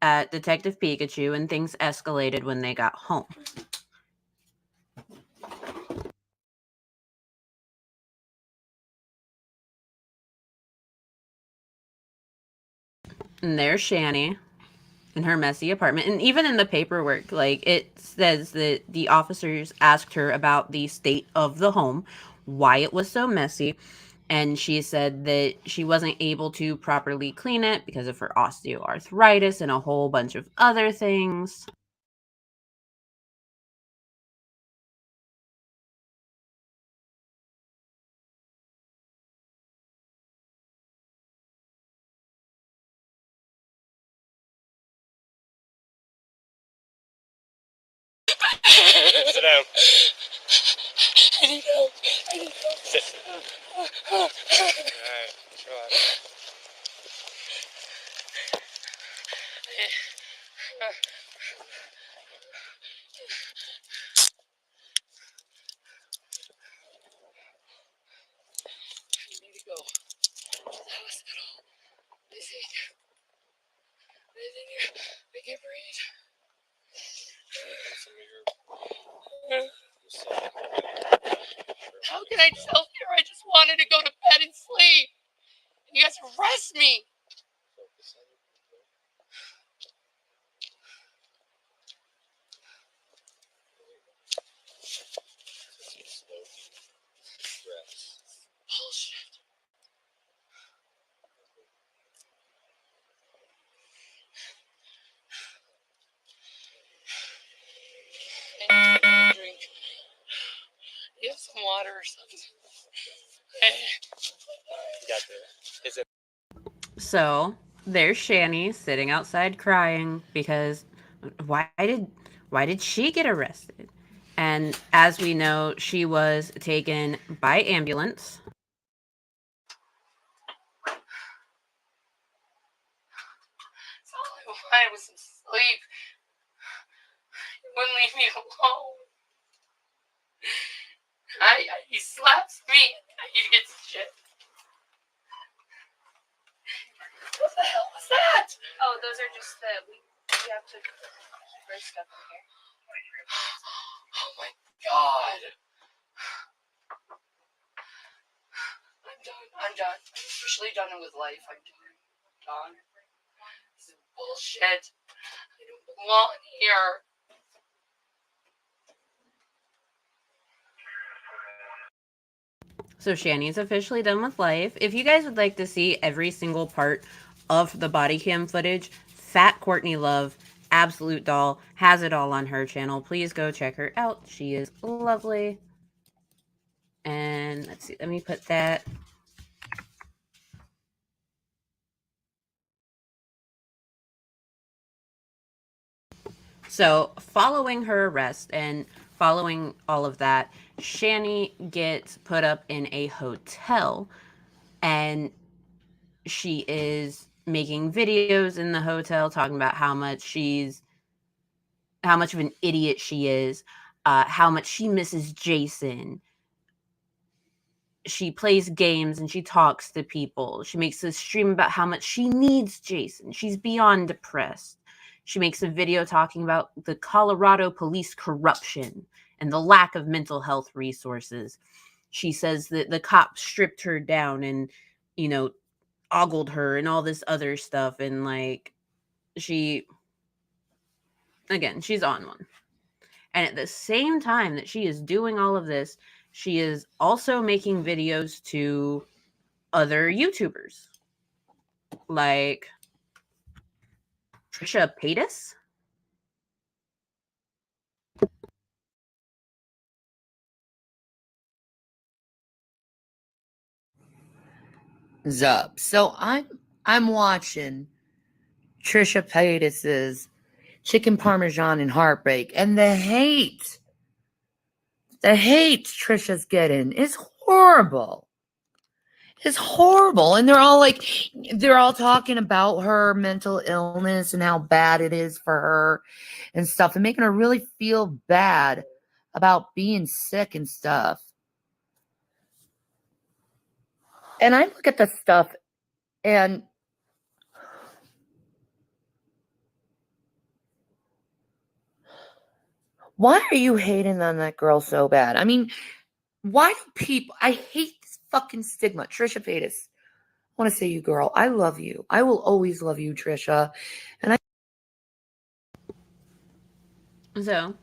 at Detective Pikachu, and things escalated when they got home. And there's Shanny in her messy apartment. And even in the paperwork, like, it says that the officers asked her about the state of the home, why it was so messy, and she said that she wasn't able to properly clean it because of her osteoarthritis and a whole bunch of other things. Sit down. I need help. I need help. Sit. Alright, relax. I need to go to the hospital. I think I can't breathe. How can I tell you? I just wanted to go to bed and sleep. You guys arrest me. Bullshit. I need a drink. You have some water or something. Got the. Is it? So there's Shanny sitting outside crying because why did she get arrested? And as we know, she was taken by ambulance. All I wanted was some sleep. You wouldn't leave me alone. He slaps me. I get shit. What the hell was that? Oh, those are just we have to keep our stuff in here. Oh my god. I'm done. I'm officially done with life. I'm done. This is bullshit. I don't belong here. So Shanny's officially done with life. If you guys would like to see every single part of the body cam footage, Fat Courtney Love, absolute doll, has it all on her channel. Please go check her out. She is lovely. And let's see, let me put that. So following her arrest and following all of that, Shanny gets put up in a hotel, and she is making videos in the hotel talking about how much of an idiot she is, how much she misses Jason. She plays games and she talks to people. She makes a stream about how much she needs Jason. She's beyond depressed. She makes a video talking about the Colorado police corruption and the lack of mental health resources. She says that the cops stripped her down and, ogled her and all this other stuff. And like, she's on one. And at the same time that she is doing all of this, she is also making videos to other YouTubers like Trisha Paytas. Up. So I'm watching Trisha Paytas's Chicken Parmesan and Heartbreak, and the hate Trisha's getting is horrible. It's horrible. And they're all talking about her mental illness and how bad it is for her and stuff, and making her really feel bad about being sick and stuff. And I look at the stuff and why are you hating on that girl so bad? I mean, why do people... I hate this fucking stigma. Trisha Paytas, I want to say, you girl, I love you. I will always love you, Trisha. And I So,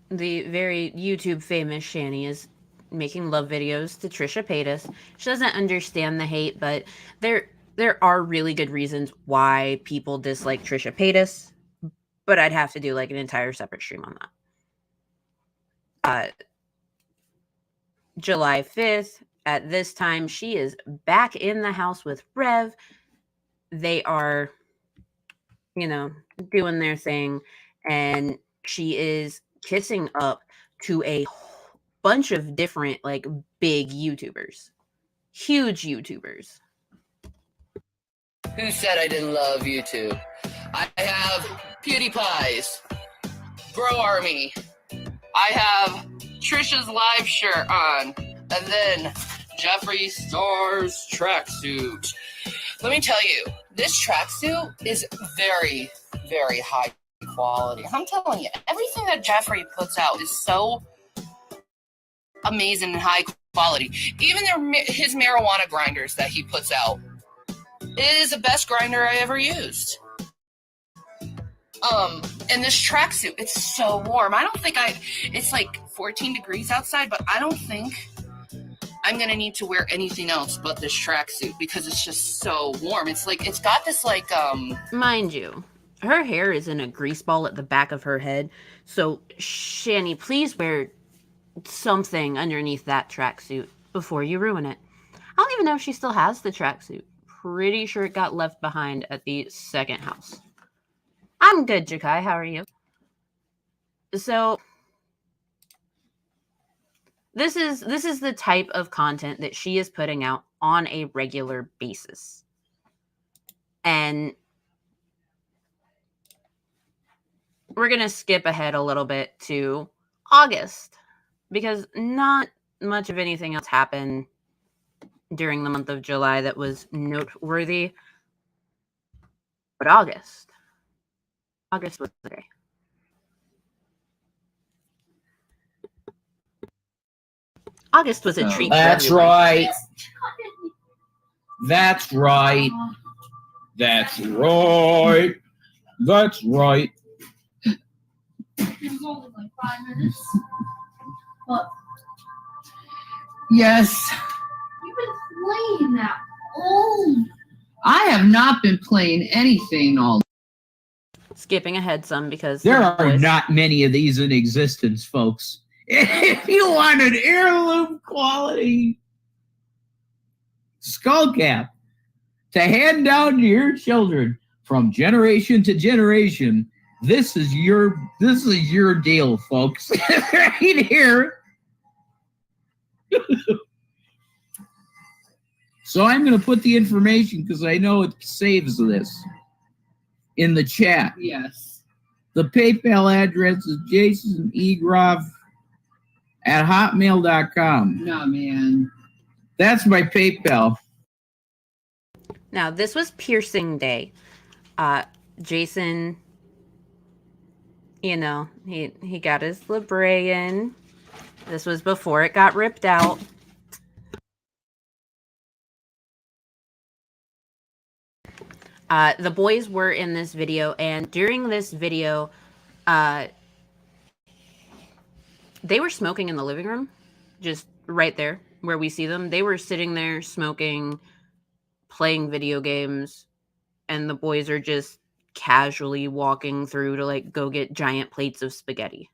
the very YouTube famous Shanny is making love videos to Trisha Paytas. She doesn't understand the hate, but there are really good reasons why people dislike Trisha Paytas. But I'd have to do like an entire separate stream on that. July 5th, at this time, she is back in the house with Rev. They are, doing their thing, and she is kissing up to a bunch of different, like, big YouTubers. Huge YouTubers. Who said I didn't love YouTube? I have PewDiePie's, Bro Army. I have Trisha's live shirt on. And then Jeffree Star's tracksuit. Let me tell you, this tracksuit is very, very high quality. I'm telling you, everything that Jeffree puts out is so amazing and high quality. Even his marijuana grinders that he puts out. It is the best grinder I ever used. And this tracksuit, it's so warm. I don't think it's like 14 degrees outside, but I don't think I'm gonna need to wear anything else but this tracksuit because it's just so warm. It's like, it's got this like, Mind you, her hair is in a grease ball at the back of her head. So, Shanny, please wear something underneath that tracksuit before you ruin it. I don't even know if she still has the tracksuit. Pretty sure it got left behind at the second house. I'm good, Jakai. How are you? So, this is the type of content that she is putting out on a regular basis. And we're going to skip ahead a little bit to August because not much of anything else happened during the month of July that was noteworthy. But August was the day. August was a treat for That's everyone. right. That's right. That's right. That's right. It was only like 5 minutes. But yes. You've been playing that all. I have not been playing anything all. Skipping ahead some because There are not many of these in existence, folks. If you want an heirloom quality skull cap to hand down to your children from generation to generation, this is your deal, folks. Right here. So I'm going to put the information, because I know it saves this, in the chat. Yes. The PayPal address is jasonegrov@hotmail.com. No, man. That's my PayPal. Now, this was piercing day. Jason, he got his labrae in. This was before it got ripped out. The boys were in this video, and during this video, they were smoking in the living room, just right there where we see them. They were sitting there smoking, playing video games, and the boys are just casually walking through to like go get giant plates of spaghetti.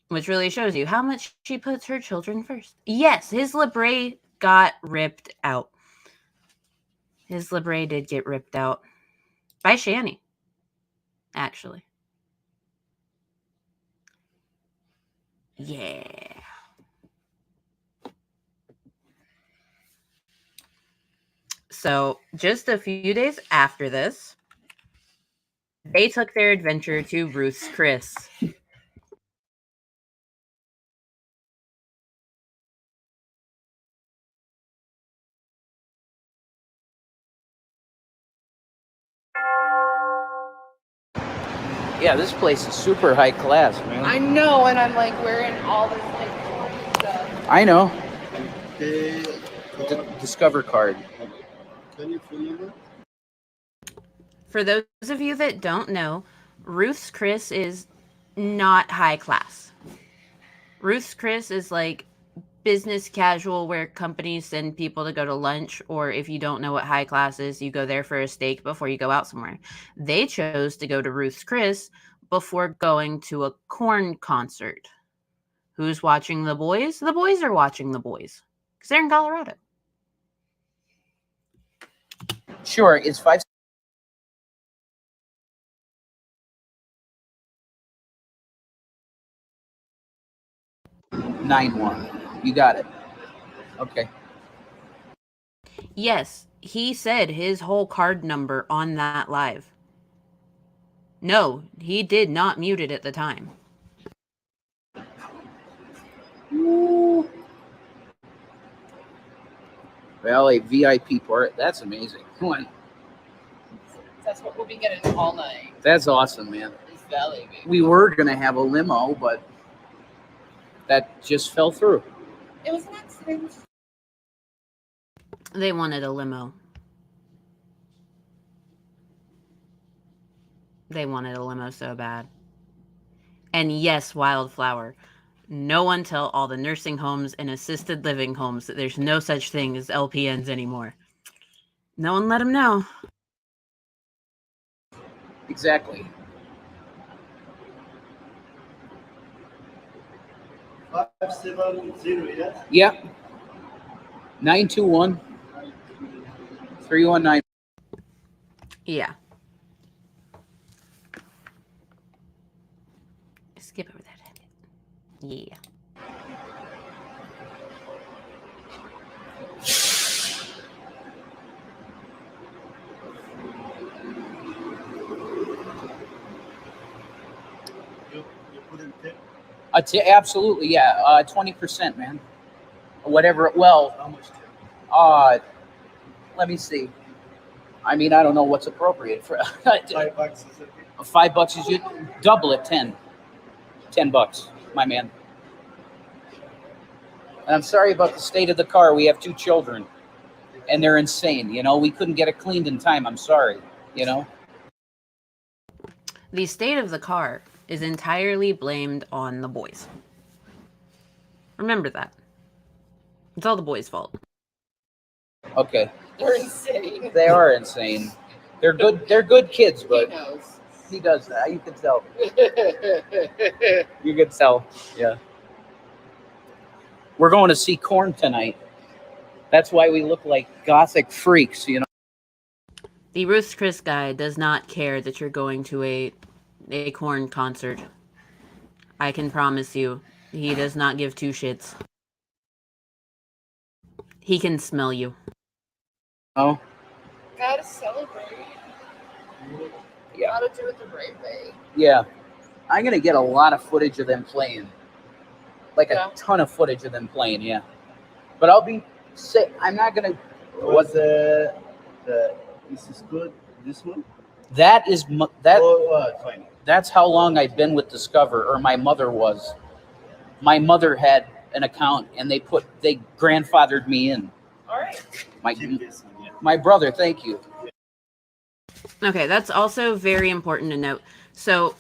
Which really shows you how much she puts her children first. Yes, his labrae got ripped out. His labrae did get ripped out. By Shanny, actually. Yeah. So, just a few days after this, they took their adventure to Ruth's Chris. Yeah, this place is super high class, man. I know, and I'm like wearing all this like stuff. I know. Discover card. For those of you that don't know, Ruth's Chris is not high class. Ruth's Chris is like business casual, where companies send people to go to lunch, or if you don't know what high class is, you go there for a steak before you go out somewhere. They chose to go to Ruth's Chris before going to a Korn concert. Who's watching the boys? The boys are watching the boys because they're in Colorado. Sure, it's 5. Nine one. You got it. Okay. Yes, he said his whole card number on that live. No, he did not mute it at the time. Ooh. Well, a VIP part. That's amazing. That's what we'll be getting all night. That's awesome, man. Is Valley, baby. We were gonna have a limo, but that just fell through. It was an accident. They wanted a limo. They wanted a limo so bad. And yes, Wildflower. No one tell all the nursing homes and assisted living homes that there's no such thing as LPNs anymore. No one let them know. Exactly. Yep. 921 319. Yeah. Skip over that. Yeah. Absolutely, yeah. 20%, man. Whatever. Well, how much? Let me see. I mean, I don't know what's appropriate for. $5 is it? $5 is you double it. 10 bucks, my man. And I'm sorry about the state of the car. We have 2 children, and they're insane. You know, we couldn't get it cleaned in time. I'm sorry. You know. The state of the car is entirely blamed on the boys. Remember that. It's all the boys' fault. Okay. They're insane. They are insane. They're good. They're good kids, but He knows. he does that. You can tell. You can tell. Yeah. We're going to see Korn tonight. That's why we look like gothic freaks, you know. The Ruth's Chris guy does not care that you're going to a Korn concert. I can promise you, he does not give 2 shits. He can smell you. Oh. Gotta celebrate. Yeah. Gotta do it the right way. Yeah. I'm gonna get a lot of footage of them playing. Like Yeah. a ton of footage of them playing, yeah. But I'll be sick. I'm not gonna. What's the this is good. This one? That is that. Oh, fine. That's how long I've been with Discover, or my mother was. My mother had an account, and they grandfathered me in. All right. My brother, thank you. Okay, that's also very important to note. So,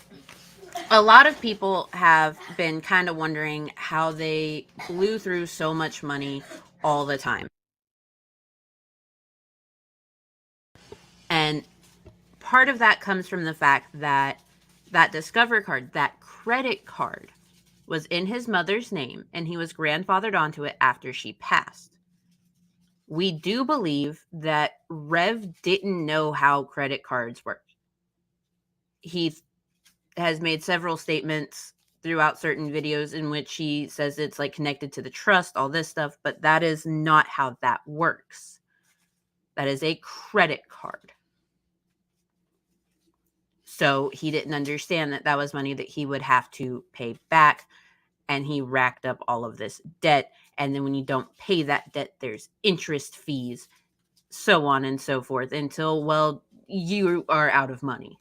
a lot of people have been kind of wondering how they blew through so much money all the time. And part of that comes from the fact that that Discover card, that credit card, was in his mother's name, and he was grandfathered onto it after she passed. We do believe that Rev didn't know how credit cards work. He has made several statements throughout certain videos in which he says it's like connected to the trust, all this stuff, but that is not how that works. That is a credit card. So he didn't understand that that was money that he would have to pay back, and he racked up all of this debt. And then when you don't pay that debt, there's interest fees, so on and so forth, until, well, you are out of money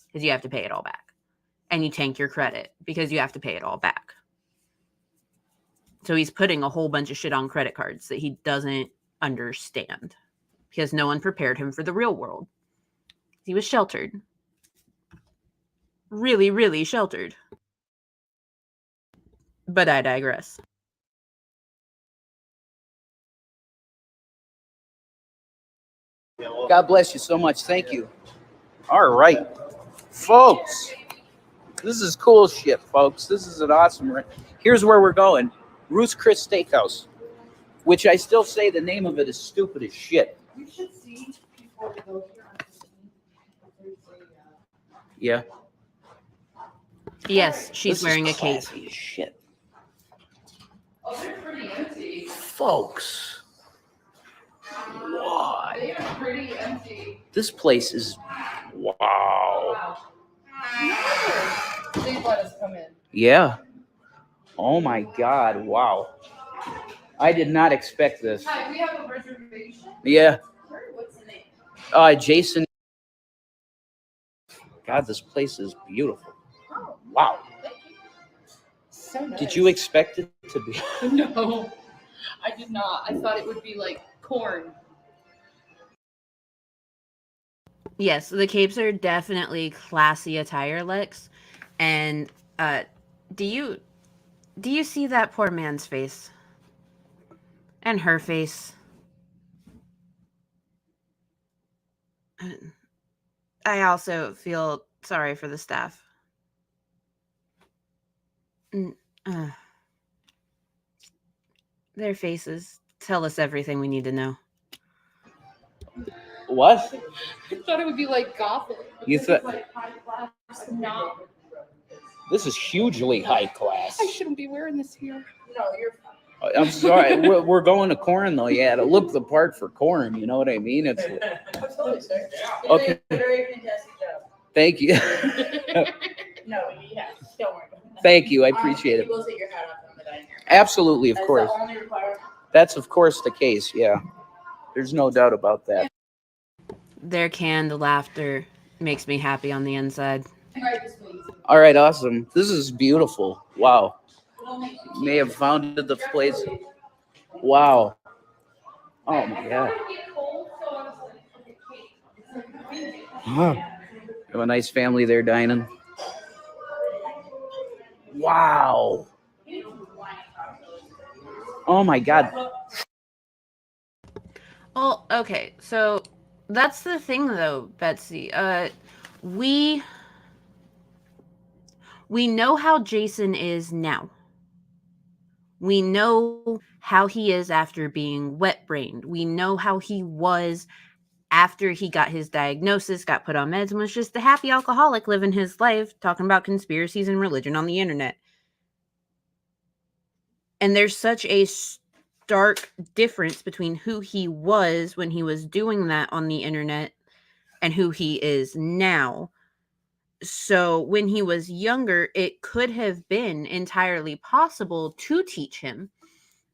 because you have to pay it all back. And you tank your credit because you have to pay it all back. So he's putting a whole bunch of shit on credit cards that he doesn't understand. because no one prepared him for the real world. He was sheltered. Really, really sheltered. But I digress. God bless you so much. Thank you. All right, folks. This is cool shit, folks. This is an awesome. Here's where we're going. Ruth's Chris Steakhouse, which I still say the name of it is stupid as shit. You should see before we go here. Yeah. Yes, she's This wearing a is cape. classy as shit. Oh, they're pretty empty. Folks. What? They are pretty empty. This place is wow. Wow. They let us come in. Yeah. Oh my God. Wow. I did not expect this. Hi, we have a reservation. Yeah. What's the name? Jason. God, this place is beautiful. Oh, wow. thank you. So nice. Did you expect it to be? No, I did not. I thought it would be like corn. Yes, the capes are definitely classy attire, Lex. And do you see that poor man's face? And her face? I also feel sorry for the staff. Their faces tell us everything we need to know. What? I thought it would be like gothic. You thought like high class? No. this is hugely high class. I shouldn't be wearing this here. No, you're fine. I'm sorry. We're going to corn though. Yeah, to look the part for corn. You know what I mean? It's Absolutely, sir. okay. Very fantastic job. Thank you. No, yeah, don't worry. Thank you. I appreciate it. You will take your hat off on the dining room. Absolutely, of That's course. the only requirement. That's of course the case. Yeah, there's no doubt about that. Their canned laughter makes me happy on the inside. All right, awesome. This is beautiful. Wow. May have founded the place. Wow. Oh my God. Huh. Have a nice family there dining. Wow. Oh my God. Well, okay, so that's the thing though, Betsy. We know how Jason is now. We know how he is after being wet-brained. We know how he was after he got his diagnosis, got put on meds, and was just a happy alcoholic living his life, talking about conspiracies and religion on the internet. And there's such a stark difference between who he was when he was doing that on the internet and who he is now. So when he was younger, it could have been entirely possible to teach him,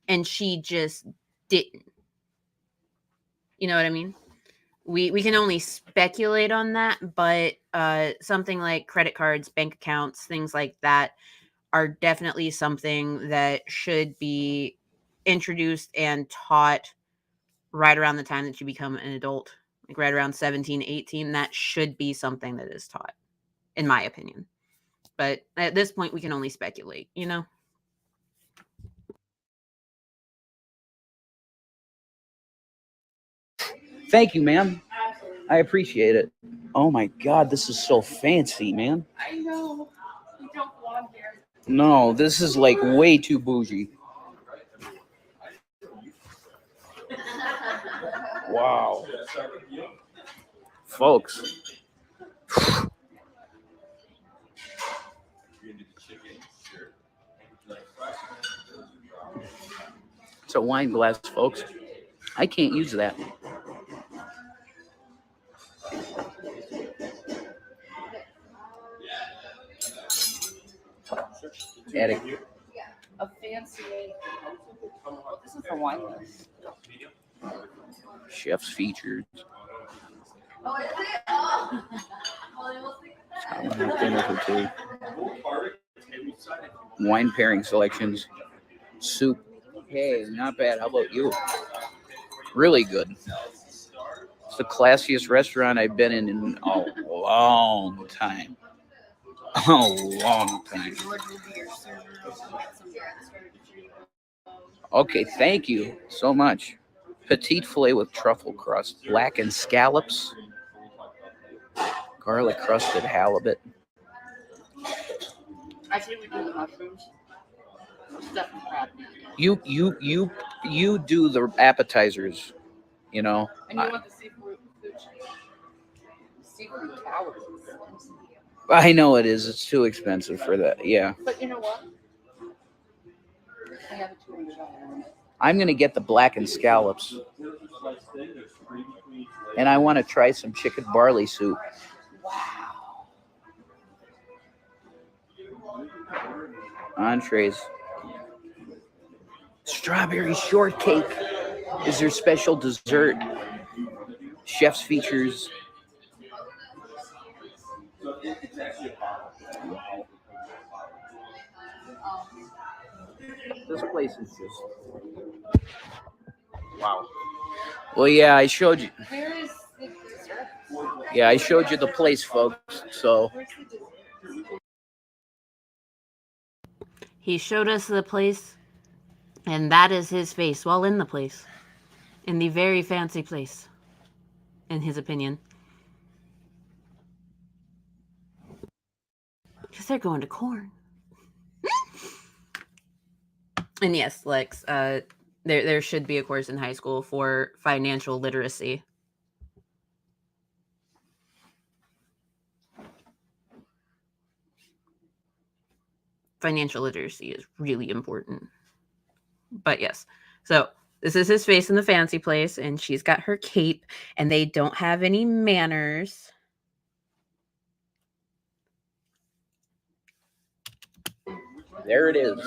and she just didn't. You know what I mean? We can only speculate on that, but something like credit cards, bank accounts, things like that are definitely something that should be introduced and taught right around the time that you become an adult, like right around 17, 18. That should be something that is taught, in my opinion. But at this point, we can only speculate, you know? Thank you, ma'am. I appreciate it. Oh my God, this is so fancy, man. I know. You don't want here. No, this is like way too bougie. Wow. Folks. It's a wine glass, folks. I can't use that. Attic. A fancy. This is a wine list. Chef's featured. Oh, is it? Oh. Dinner for two. Wine pairing selections. Soup. Hey, not bad. How about you? Really good. It's the classiest restaurant I've been in a long time. A long time. Okay, thank you so much. Petite filet with truffle crust, blackened scallops, garlic crusted halibut. I say we do the mushrooms. Stuffed crab. You do the appetizers, you know. And you want the seafood tower. I know it is. It's too expensive for that. Yeah. But you know what? I have a $200 limit. I'm gonna get the blackened scallops, and I want to try some chicken barley soup. Wow. Entrees. Strawberry shortcake is their special dessert. Chef's features. This place is just wow. Well, yeah, I showed you. Where is the dessert? Yeah, I showed you the place, folks. So He showed us the place, and that is his face while in the place. In the very fancy place, in his opinion. Because they're going to corn. And yes, Lex, there should be a course in high school for financial literacy. Financial literacy is really important. But yes, so this is his face in the fancy place, and she's got her cape, and they don't have any manners. there it is.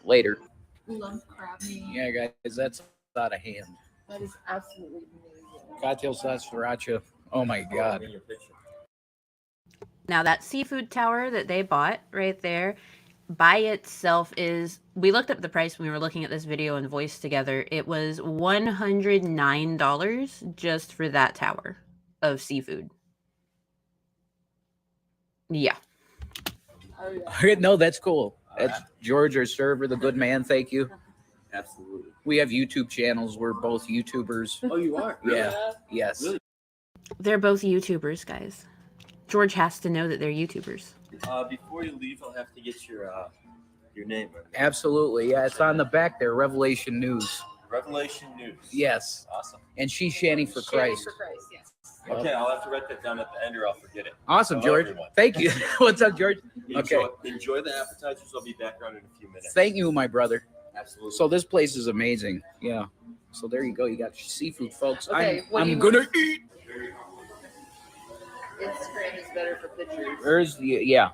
Later. Love crab meat. Yeah, guys, that's out of hand. That is absolutely amazing. Cocktail sauce sriracha. Oh my god. Now that seafood tower that they bought right there by itself is, we looked up the price when we were looking at this video and voice together. It was $109 just for that tower of seafood. Yeah. No, that's cool. That's George, our server, the good man. Thank you. Absolutely. We have YouTube channels. We're both YouTubers. Oh, you are? Yeah. Yes. They're both YouTubers, guys. George has to know that they're YouTubers. Before you leave, I'll have to get your name. Absolutely. Yeah, it's on the back there. Revelation News. Revelation News. Yes. Awesome. And she's Shanny for Christ. Yes. Okay, I'll have to write that down at the end or I'll forget it. Awesome, Hello, George. everyone. Thank you. What's up, George? Okay. Enjoy the appetizers. I'll be back around in a few minutes. Thank you, my brother. Absolutely. So this place is amazing. Yeah. So there you go. You got your seafood, folks. Okay, what do I'm you gonna want? eat. Instagram is better for pictures. There's the yeah.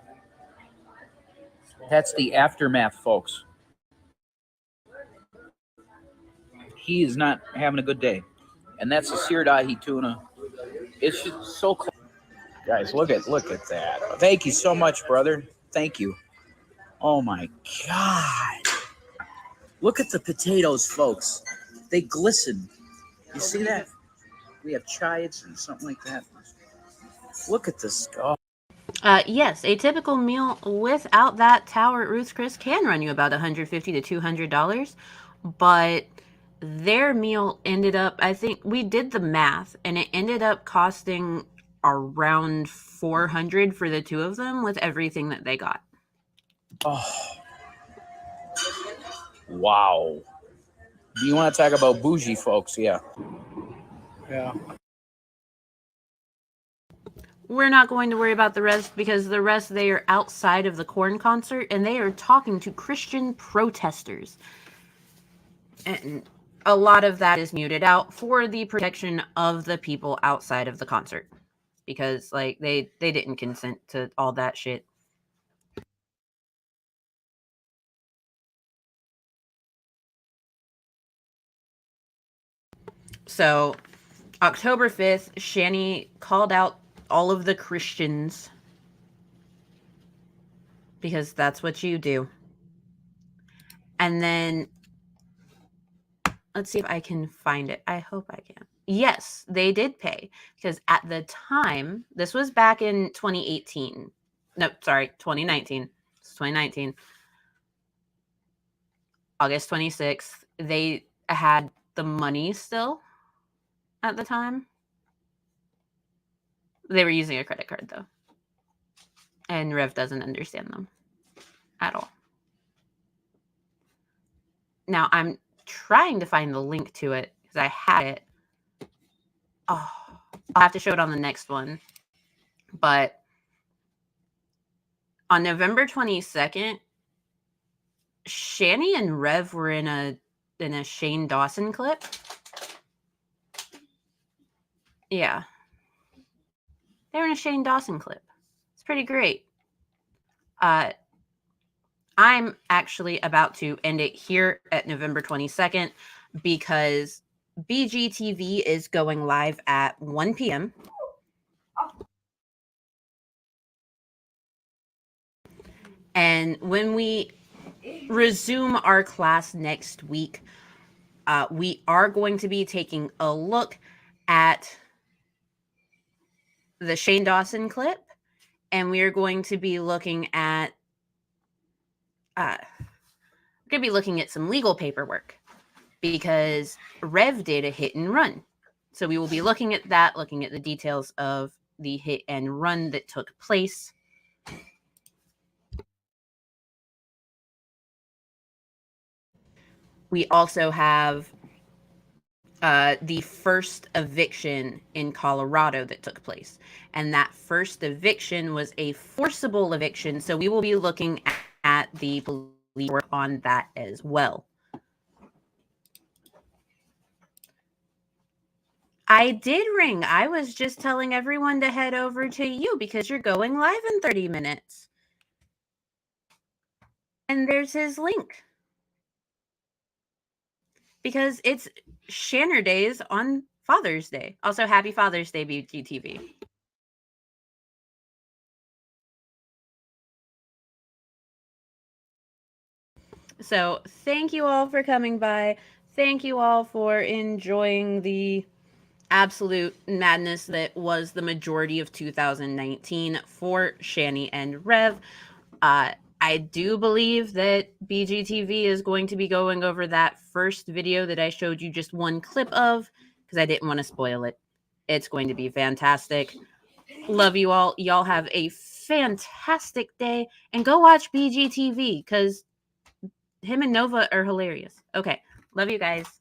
That's the aftermath, folks. He is not having a good day, and that's the seared ahi tuna. It's just so close. Guys, look at that. Thank you so much, brother. Thank you. Oh my God! Look at the potatoes, folks. They glisten. You see that? We have chives and something like that. Look at this. Oh. Yes, a typical meal without that tower at Ruth's Chris can run you about $150 to $200, but their meal ended up, I think we did the math, and it ended up costing around $400 for the two of them with everything that they got. Oh. Wow. You want to talk about bougie, folks? Yeah. Yeah. We're not going to worry about the rest because the rest, they are outside of the corn concert and they are talking to Christian protesters. And a lot of that is muted out for the protection of the people outside of the concert. Because, like, they didn't consent to all that shit. So, October 5th, Shanny called out all of the Christians because that's what you do. And then let's see if I can find it. I hope I can. yes, they did pay, because at the time, this was back in 2018. No, sorry, 2019. It's 2019. August 26th. They had the money still at the time. They were using a credit card, though. And Rev doesn't understand them at all. Now, I'm trying to find the link to it because I had it. Oh, I'll have to show it on the next one. But on November 22nd, Shanny and Rev were in a Shane Dawson clip. Yeah. They were in a Shane Dawson clip. It's pretty great. I'm actually about to end it here at November 22nd because BGTV is going live at 1 p.m. And when we resume our class next week, we are going to be taking a look at the Shane Dawson clip, and we are going to be looking at some legal paperwork because Rev did a hit and run. So we will be looking at that, looking at the details of the hit and run that took place. We also have the first eviction in Colorado that took place. And that first eviction was a forcible eviction. So we will be looking at the police work on that as well. I did ring. I was just telling everyone to head over to you because you're going live in 30 minutes. And there's his link. Because it's Shanner Days on Father's Day. Also, happy Father's Day, BGTV. So thank you all for coming by. Thank you all for enjoying the absolute madness that was the majority of 2019 for Shanny and Rev. I do believe that BGTV is going to be going over that first video that I showed you just one clip of because I didn't want to spoil it. It's going to be fantastic. Love you all. Y'all have a fantastic day and go watch BGTV because him and Nova are hilarious. Okay. Love you guys.